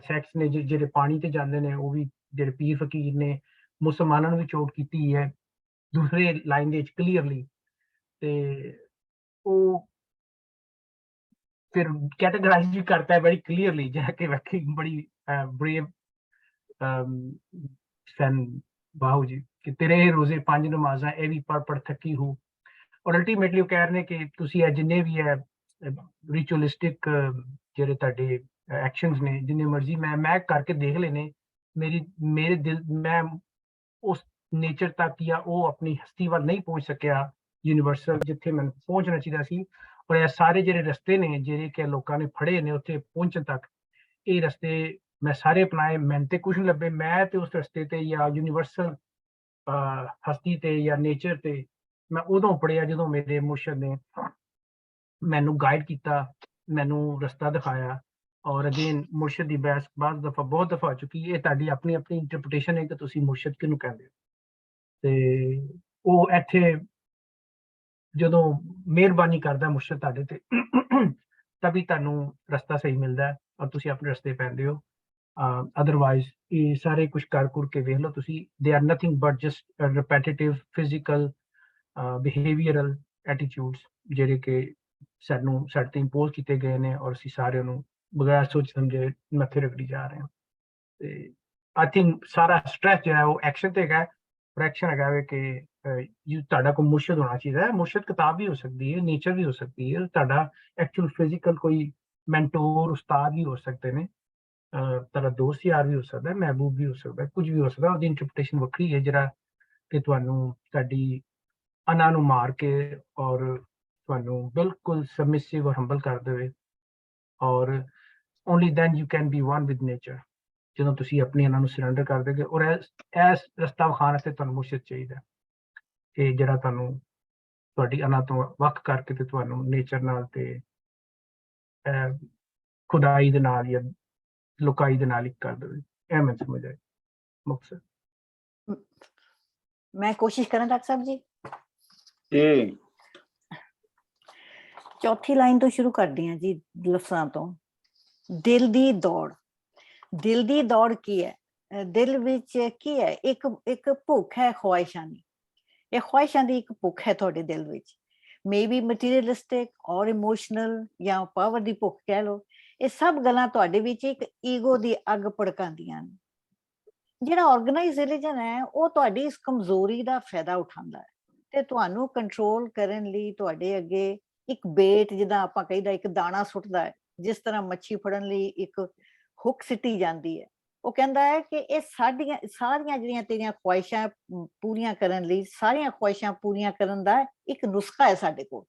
ਸੈਕਟਸ ਨੇ ਜਿਹੜੇ ਪਾਣੀ ਤੇ ਜਾਂਦੇ ਨੇ, ਉਹ ਵੀ ਜਿਹੜੇ ਪੀਰ ਫਕੀਰ ਨੇ, ਮੁਸਲਮਾਨਾਂ ਨੂੰ ਵੀ ਚੋਟ ਕੀਤੀ ਹੈ ਦੂਸਰੇ ਲਾਈਨ ਦੇ ਵਿੱਚ ਕਲੀਅਰਲੀ, ਤੇ ਉਹ ਫਿਰ ਕੈਟਾਗਰਾਈਜ਼ ਵੀ ਕਰਤਾ ਹੈ ਬੜੀ ਕਲੀਅਰਲੀ, ਜਾ ਕੇ ਵਾਕਈ ਬੜੀ brave ਸਨ ਬਾਹੂ ਜੀ, ਕਿ ਤੇਰੇ ਰੋਜ਼ੇ 5 ਨਮਾਜ਼ਾਂ ਇਹ ਵੀ ਪੜ ਥੱਕੀ ਹੂੰ। ਔਰ ਅਲਟੀਮੇਟਲੀ ਉਹ ਕਹਿ ਰਹੇ ਨੇ ਕਿ ਤੁਸੀਂ ਇਹ ਜਿੰਨੇ ਵੀ ਹੈ ਰਿਚੁਅਲਿਸਟਿਕ ਜਿਹੜੇ ਤੁਹਾਡੇ ਐਕਸ਼ਨਸ ਨੇ, ਜਿੰਨੇ ਮਰਜ਼ੀ ਮੈਂ ਕਰਕੇ ਦੇਖ ਲਏ ਨੇ, ਮੇਰੇ ਦਿਲ ਮੈਂ ਉਸ ਨੇਚਰ ਤੱਕ ਜਾਂ ਉਹ ਆਪਣੀ ਹਸਤੀ ਵੱਲ ਨਹੀਂ ਪਹੁੰਚ ਸਕਿਆ ਯੂਨੀਵਰਸਲ ਜਿੱਥੇ ਮੈਨੂੰ ਪਹੁੰਚਣਾ ਚਾਹੀਦਾ ਸੀ। ਔਰ ਇਹ ਸਾਰੇ ਜਿਹੜੇ ਰਸਤੇ ਨੇ ਜਿਹੜੇ ਕਿ ਲੋਕਾਂ ਨੇ ਫੜੇ ਨੇ ਉੱਥੇ ਪਹੁੰਚਣ ਤੱਕ, ਇਹ ਰਸਤੇ ਮੈਂ ਸਾਰੇ ਅਪਣਾਏ, ਮੈਨੂੰ ਤੇ ਕੁਛ ਨਹੀਂ ਲੱਭੇ। ਮੈਂ ਤੇ ਉਸ ਰਸਤੇ ਤੇ ਜਾਂ ਯੂਨੀਵਰਸਲ ਹਸਤੀ ਤੇ ਜਾਂ ਨੇਚਰ ਤੇ ਮੈਂ ਉਦੋਂ ਪੜਿਆ ਜਦੋਂ ਮੇਰੇ ਮੁਰਸ਼ਿਦ ਨੇ ਮੈਨੂੰ ਗਾਈਡ ਕੀਤਾ, ਮੈਨੂੰ ਰਸਤਾ ਦਿਖਾਇਆ। ਔਰ ਅਗੇਨ ਮੁਰਸ਼ਿਦ ਦੀ ਬਹਿਸ ਬਹੁਤ ਦਫਾ ਹੋ ਚੁੱਕੀ, ਇਹ ਤੁਹਾਡੀ ਆਪਣੀ ਇੰਟਰਪ੍ਰੀਟੇਸ਼ਨ ਹੈ ਕਿ ਤੁਸੀਂ ਮੁਰਸ਼ਿਦ ਕਿਹਨੂੰ ਕਹਿੰਦੇ ਹੋ। ਤੇ ਉਹ ਇੱਥੇ ਜਦੋਂ ਮਿਹਰਬਾਨੀ ਕਰਦਾ ਮੁਰਸ਼ਿਦ ਤੁਹਾਡੇ ਤੇ ਤभी ਤੁਹਾਨੂੰ ਰਸਤਾ ਸਹੀ ਮਿਲਦਾ ਹੈ ਔਰ ਤੁਸੀਂ ਆਪਣੇ ਰਸਤੇ ਪੈਂਦੇ ਹੋ। ਅਦਰਵਾਈਜ਼ ਇਹ ਸਾਰੇ ਕੁਝ ਕਰ ਕੇ ਵੇਖ ਲਓ ਤੁਸੀਂ, they are nothing but just repetitive physical behavioural attitudes ਜਿਹੜੇ ਕਿ ਸਾਡੇ ਤੇ ਇੰਪੋਜ਼ ਕੀਤੇ ਗਏ ਨੇ ਔਰ ਅਸੀਂ ਸਾਰਿਆਂ ਨੂੰ ਬਗੈਰ ਸੋਚ ਸਮਝੇ ਮੱਥੇ ਰਗੜੀ ਜਾ ਰਹੇ ਹਾਂ। ਤੇ ਆਈ ਥਿੰਕ ਸਾਰਾ ਸਟ੍ਰੈਸ ਜਿਹੜਾ ਉਹ ਐਕਸ਼ਨ ਤੇ ਹੈਗਾ, ਔਰ ਐਕਸ਼ਨ ਹੈਗਾ ਵੇ ਕਿ ਤੁਹਾਡਾ ਕੋਈ ਮੁਰਸ਼ਿਦ ਹੋਣਾ ਚਾਹੀਦਾ ਹੈ। ਮੁਰਸ਼ਿਦ ਕਿਤਾਬ ਵੀ ਹੋ ਸਕਦੀ ਹੈ, ਨੇਚਰ ਵੀ ਹੋ ਸਕਦੀ ਹੈ, ਤੁਹਾਡਾ ਐਕਚੁਅਲ ਫਿਜ਼ੀਕਲ ਕੋਈ ਮੈਂਟੋਰ ਉਸਤਾਦ ਵੀ ਹੋ ਸਕਦੇ ਨੇ, ਤੁਹਾਡਾ ਦੋਸਤ ਯਾਰ ਵੀ ਹੋ ਸਕਦਾ, ਮਹਿਬੂਬ ਵੀ ਹੋ ਸਕਦਾ, ਕੁਝ ਵੀ ਹੋ ਸਕਦਾ। ਉਹਦੀ ਇੰਟਰਪ੍ਰੀਟੇਸ਼ਨ ਵੱਖਰੀ ਹੈ ਜਿਹੜਾ ਕਿ ਤੁਹਾਨੂੰ ਤੁਹਾਡੀ ਅਨਾ ਨੂੰ ਮਾਰ ਕੇ ਔਰ ਤੁਹਾਨੂੰ ਬਿਲਕੁਲ ਸਬਮਿਸਿਵ ਔਰ ਹੰਬਲ ਕਰ ਦੇਵੇ। ਔਰ only then you can be one with nature, ਜਦੋਂ ਤੁਸੀਂ ਆਪਣੀ ਅਨਾ ਨੂੰ ਸਰੈਂਡਰ ਕਰ ਦੇਗੇ। ਔਰ ਇਸ ਰਸਤਾ ਵਿਖਾਉਣ ਵਾਸਤੇ ਤੁਹਾਨੂੰ ਮੁਰਸ਼ਿਦ ਚਾਹੀਦਾ ਕਿ ਜਿਹੜਾ ਤੁਹਾਨੂੰ ਤੁਹਾਡੀ ਅਨਾ ਤੋਂ ਵੱਖ ਕਰਕੇ ਤੇ ਤੁਹਾਨੂੰ ਨੇਚਰ ਨਾਲ ਤੇ ਖੁਦਾਈ ਦੇ ਨਾਲ ਜਾਂ ਲੁਕਾਈ ਦੇ ਨਾਲ ਇੱਕ ਕਰ ਦੇਵੇ। ਇਹ ਮੈਨੂੰ ਸਮਝ ਆਇਆ ਮੁਕਤਸਰ। ਮੈਂ ਕੋਸ਼ਿਸ਼ ਕਰਾਂ ਡਾਕਟਰ ਸਾਹਿਬ ਜੀ। ਇਹ ਚੌਥੀ ਲਾਈਨ ਤੋਂ ਸ਼ੁਰੂ ਕਰਦੀ ਹਾਂ ਜੀ, ਲਫ਼ਜ਼ਾਂ ਤੋਂ। ਦਿਲ ਦੀ ਦੌੜ। ਦਿਲ ਦੀ ਦੌੜ ਕੀ ਹੈ? ਦਿਲ ਵਿੱਚ ਕੀ ਹੈ? ਇੱਕ ਭੁੱਖ ਹੈ ਖਵਾਇਸ਼ਾਂ ਦੀ। ਇਹ ਖਵਾਇਸ਼ਾਂ ਦੀ ਇੱਕ ਭੁੱਖ ਹੈ ਤੁਹਾਡੇ ਦਿਲ ਵਿੱਚ, ਮੇ ਬੀ ਮਟੀਰੀਅਲਿਸਟਿਕ ਔਰ ਇਮੋਸ਼ਨਲ ਜਾਂ ਪਾਵਰ ਦੀ ਭੁੱਖ ਕਹਿ ਲਓ। ਇਹ ਸਭ ਗੱਲਾਂ ਤੁਹਾਡੇ ਵਿੱਚ ਇੱਕ ਈਗੋ ਦੀ ਅੱਗ ਭੜਕਾਉਂਦੀਆਂ ਨੇ। ਜਿਹੜਾ ਆਰਗੇਨਾਈਜ਼ ਰਿਲੀਜਨ ਹੈ ਉਹ ਤੁਹਾਡੀ ਇਸ ਕਮਜ਼ੋਰੀ ਦਾ ਫਾਇਦਾ ਉਠਾਉਂਦਾ ਹੈ ਤੇ ਤੁਹਾਨੂੰ ਕੰਟਰੋਲ ਕਰਨ ਲਈ ਤੁਹਾਡੇ ਅੱਗੇ ਇੱਕ ਬੇਟ, ਜਿੱਦਾਂ ਆਪਾਂ ਕਹੀਦਾ ਇੱਕ ਦਾਣਾ ਸੁੱਟਦਾ ਹੈ, ਜਿਸ ਤਰ੍ਹਾਂ ਮੱਛੀ ਫੜਨ ਲਈ ਇੱਕ ਹੁੱਕ ਸਿੱਟੀ ਜਾਂਦੀ ਹੈ। ਉਹ ਕਹਿੰਦਾ ਹੈ ਕਿ ਇਹ ਸਾਰੀਆਂ ਜਿਹੜੀਆਂ ਤੇਰੀਆਂ ਖਵਾਇਸ਼ਾਂ ਪੂਰੀਆਂ ਕਰਨ ਲਈ, ਸਾਰੀਆਂ ਖਵਾਇਸ਼ਾਂ ਪੂਰੀਆਂ ਕਰਨ ਦਾ ਇੱਕ ਨੁਸਖਾ ਹੈ ਸਾਡੇ ਕੋਲ।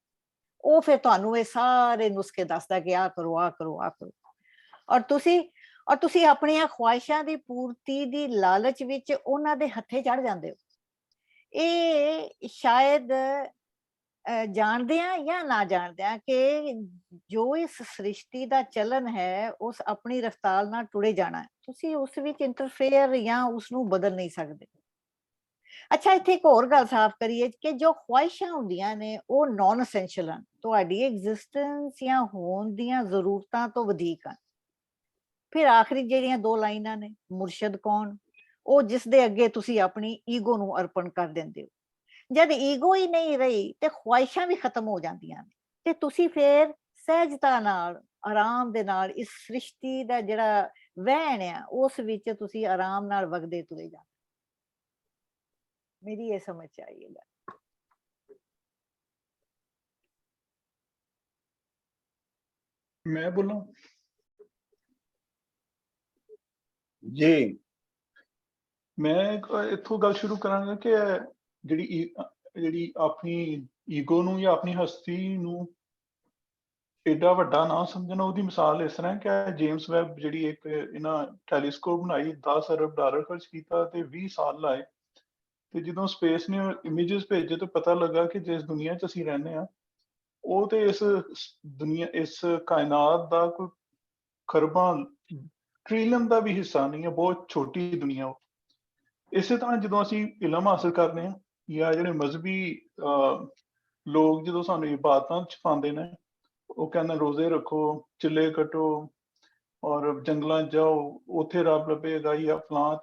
ਉਹ ਫਿਰ ਤੁਹਾਨੂੰ ਇਹ ਸਾਰੇ ਨੁਸਖੇ ਦੱਸਦਾ ਕਿ ਆਹ ਕਰੋ ਆਹ ਕਰੋ ਆਹ ਕਰੋ। ਔਰ ਤੁਸੀਂ ਆਪਣੀਆਂ ਖੁਆਇਸ਼ਾਂ ਦੀ ਪੂਰਤੀ ਦੀ ਲਾਲਚ ਵਿੱਚ ਉਹਨਾਂ ਦੇ ਹੱਥੇ ਚੜ ਜਾਂਦੇ ਹੋ। ਇਹ ਸ਼ਾਇਦ ਜਾਣਦੇ ਆ ਜਾਂ ਨਾ ਜਾਣਦੇ ਆ ਕਿ ਜੋ ਇਸ ਸ੍ਰਿਸ਼ਟੀ ਦਾ ਚਲਨ ਹੈ ਉਸ ਆਪਣੀ ਰਫਤਾਰ ਨਾਲ ਟੁਰੇ ਜਾਣਾ ਹੈ। ਤੁਸੀਂ ਉਸ ਵਿੱਚ ਇੰਟਰਫੇਅਰ ਜਾਂ ਉਸ ਨੂੰ ਬਦਲ ਨਹੀਂ ਸਕਦੇ। ਅੱਛਾ, ਇੱਥੇ ਇੱਕ ਹੋਰ ਗੱਲ ਸਾਫ਼ ਕਰੀਏ ਕਿ ਜੋ ਖੁਆਇਸ਼ਾਂ ਹੁੰਦੀਆਂ ਨੇ ਉਹ ਨੌਨ ਅਸੈਂਸ਼ੀਅਲ ਹਨ, ਤੁਹਾਡੀ ਐਗਜ਼ਿਸਟੈਂਸ ਜਾਂ ਹੋਣ ਦੀਆਂ ਜ਼ਰੂਰਤਾਂ ਤੋਂ ਵਧੇਕ ਹਨ। ਫਿਰ ਆਖਰੀ ਜਿਹੜੀਆਂ 2 ਲਾਈਨਾਂ ਨੇ, ਮੁਰਸ਼ਦ ਕੌਣ? ਉਹ ਜਿਸ ਦੇ ਅੱਗੇ ਤੁਸੀਂ ਆਪਣੀ ਈਗੋ ਨੂੰ ਅਰਪਣ ਕਰ ਦਿੰਦੇ ਹੋ। ਜਦ ਈਗੋ ਹੀ ਨਹੀਂ ਰਹੀ ਤੇ ਖੁਆਇਸ਼ਾਂ ਵੀ ਖਤਮ ਹੋ ਜਾਂਦੀਆਂ ਨੇ ਤੇ ਤੁਸੀਂ ਫਿਰ ਸਹਿਜਤਾ ਨਾਲ, ਆਰਾਮ ਦੇ ਨਾਲ ਇਸ ਸ੍ਰਿਸ਼ਟੀ ਦਾ ਜਿਹੜਾ ਵਹਿਣ ਆ ਉਸ ਵਿੱਚ ਤੁਸੀਂ ਆਰਾਮ ਨਾਲ ਵਗਦੇ ਤੁਰੇ ਜਾਂਦੇ। ਮੇਰੀ ਇਹ ਸਮਝ ਆਈ ਹੈ। ਮੈਂ ਬੋਲਾਂ ਜੀ? ਮੈਂ ਇੱਥੋਂ ਗੱਲ ਸ਼ੁਰੂ ਕਰਾਂਗਾ ਕਿ ਜਿਹੜੀ ਆਪਣੀ ਈਗੋ ਨੂੰ ਜਾਂ ਆਪਣੀ ਹਸਤੀ ਨੂੰ ਏਡਾ ਵੱਡਾ ਨਾ ਸਮਝਣਾ। ਉਹਦੀ ਮਿਸਾਲ ਇਸ ਤਰ੍ਹਾਂ ਕਿ ਜੇਮਸ ਵੈਬ ਜਿਹੜੀ ਇੱਕ ਇਹਨਾਂ ਟੈਲੀਸਕੋਪ ਬਣਾਈ, 10 ਅਰਬ ਡਾਲਰ ਖਰਚ ਕੀਤਾ ਤੇ 20 ਸਾਲ ਲਾਏ, ਤੇ ਜਦੋਂ ਸਪੇਸ ਨੇ ਇਮੇजेस ਭੇਜੇ ਤਾਂ ਪਤਾ ਲੱਗਾ ਕਿ ਜਿਸ ਦੁਨੀਆ 'ਚ ਅਸੀਂ ਰਹਿੰਦੇ ਹਾਂ ਉਹ ਤੇ ਇਸ ਕਾਇਨਾਤ ਦਾ ਕੋਈ ਖਰਬਾਂ ਟ੍ਰਿਲੀਅਨ ਦਾ ਵੀ ਹਿੱਸਾ ਨਹੀਂ ਹੈ, ਬਹੁਤ ਛੋਟੀ ਦੁਨੀਆ ਉਹ। ਇਸੇ ਤਰ੍ਹਾਂ ਜਦੋਂ ਅਸੀਂ ਇਲਮ ਹਾਸਲ ਕਰਦੇ ਹਾਂ ਜਾਂ ਜਿਹੜੇ ਮਜ਼ਹਬੀ ਲੋਕ ਜਦੋਂ ਸਾਨੂੰ ਇਬਾਦਤਾਂ 'ਚ ਪਾਉਂਦੇ ਨੇ, ਉਹ ਕਹਿੰਦੇ ਰੋਜ਼ੇ ਰੱਖੋ, ਚਿੱਲੇ ਕੱਟੋ ਔਰ ਜੰਗਲਾਂ 'ਚ ਜਾਓ, ਉੱਥੇ ਰੱਬ ਲੱਭੇਗਾ ਜਾਂ ਫਲਾਂ।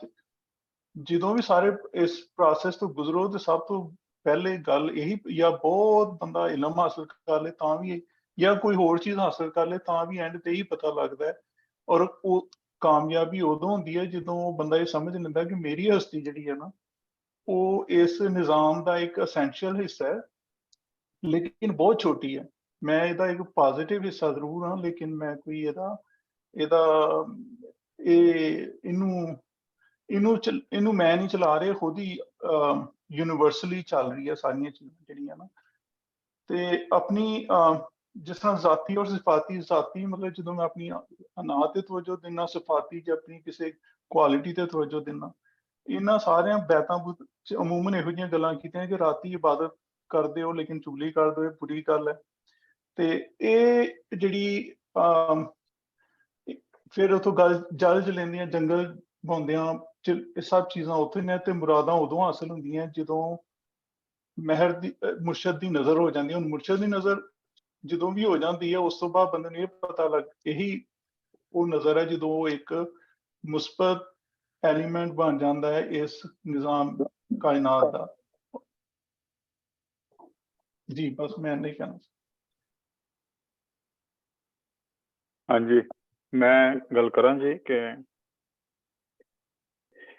ਜਦੋਂ ਵੀ ਸਾਰੇ ਇਸ ਪ੍ਰੋਸੈਸ ਤੋਂ ਗੁਜ਼ਰੋ ਤੇ ਸਭ ਤੋਂ ਪਹਿਲੇ ਗੱਲ ਇਹੀ, ਜਾਂ ਬਹੁਤ ਬੰਦਾ ਇਲਮ ਹਾਸਲ ਕਰ ਲੇ ਤਾਂ ਵੀ, ਜਾਂ ਕੋਈ ਹੋਰ ਚੀਜ਼ ਹਾਸਲ ਕਰ ਲੇ ਤਾਂ ਵੀ ਐਂਡ ਤੇ ਹੀ ਪਤਾ ਲੱਗਦਾ ਹੈ। ਔਰ ਉਹ ਕਾਮਯਾਬੀ ਉਦੋਂ ਹੁੰਦੀ ਹੈ ਜਦੋਂ ਬੰਦਾ ਇਹ ਸਮਝ ਲੈਂਦਾ ਕਿ ਮੇਰੀ ਹਸਤੀ ਜਿਹੜੀ ਹੈ ਨਾ ਉਹ ਇਸ ਨਿਜ਼ਾਮ ਦਾ ਇੱਕ ਅਸੈਂਸ਼ੀਅਲ ਹਿੱਸਾ ਹੈ, ਲੇਕਿਨ ਬਹੁਤ ਛੋਟੀ ਹੈ। ਮੈਂ ਇਹਦਾ ਇੱਕ ਪੋਜ਼ਿਟਿਵ ਹਿੱਸਾ ਜ਼ਰੂਰ ਹਾਂ, ਲੇਕਿਨ ਮੈਂ ਕੋਈ ਇਹਨੂੰ ਮੈਂ ਨਹੀਂ ਚਲਾ ਰਿਹਾ, ਖੁਦ ਹੀ ਯੂਨੀਵਰਸਲੀ ਚੱਲ ਰਹੀ ਹੈ ਸਾਰੀਆਂ ਚੀਜ਼ਾਂ ਜਿਹੜੀਆਂ ਨਾ। ਤੇ ਆਪਣੀ ਜਿਸ ਤਰ੍ਹਾਂ ਜ਼ਾਤੀ ਔਰ ਸਿਫਾਤੀ, ਜ਼ਾਤੀ ਮਤਲਬ ਜਦੋਂ ਮੈਂ ਆਪਣੀ ਅਨਾਹ ਤੇ ਤਵੱਜੋ ਦਿੰਦਾ, ਸਿਫਾਤੀ 'ਚ ਆਪਣੀ ਕਿਸੇ ਕੁਆਲਿਟੀ ਤੇ ਤਵੱਜੋ ਦਿੰਦਾ। ਇਹਨਾਂ ਸਾਰਿਆਂ ਬੈਤਾਂ ਚ ਅਮੂਮਨ ਇਹੋ ਜਿਹੀਆਂ ਗੱਲਾਂ ਕੀਤੀਆਂ ਕਿ ਰਾਤੀ ਇਬਾਦਤ ਕਰਦੇ ਹੋ ਲੇਕਿਨ ਚੁਗਲੀ ਕਰਦੇ ਹੋ, ਇਹ ਬੁਰੀ ਗੱਲ ਹੈ। ਤੇ ਇਹ ਜਿਹੜੀ ਫਿਰ ਉੱਥੋਂ ਜਲ ਜਲੈਂਦੀਆਂ, ਜੰਗਲ ਬੁਣਦਿਆਂ, ਇਹ ਸਭ ਚੀਜ਼ਾਂ ਉੱਥੇ ਨੇ। ਤੇ ਮੁਰਾਦਾਂ ਉਦੋਂ ਹਾਸਲ ਹੁੰਦੀਆਂ ਜਦੋਂ ਮੁਰਸ਼ਦ ਦੀ ਨਜ਼ਰ ਹੋ ਜਾਂਦੀ ਹੈ। ਹੁਣ ਮੁਰਸ਼ਦ ਦੀ ਨਜ਼ਰ ਜਦੋਂ ਵੀ ਹੋ ਜਾਂਦੀ ਹੈ ਉਸ ਤੋਂ ਬਾਅਦ ਬੰਦੇ ਨੂੰ ਇਹ ਪਤਾ ਇਹੀ ਉਹ ਨਜ਼ਰ ਹੈ ਜਦੋਂ ਉਹ ਇੱਕ ਮੁਸਬਤ ਐਲੀਮੈਂਟ ਬਣ ਜਾਂਦਾ ਹੈ ਇਸ ਨਿਜ਼ਾਮ ਕਾਇਨਾਤ ਦਾ। ਜੀ ਬਸ ਮੈਂ ਨਹੀਂ ਕਹਿਣਾ। ਹਾਂਜੀ, ਮੈਂ ਗੱਲ ਕਰਾਂ ਜੀ ਕਿ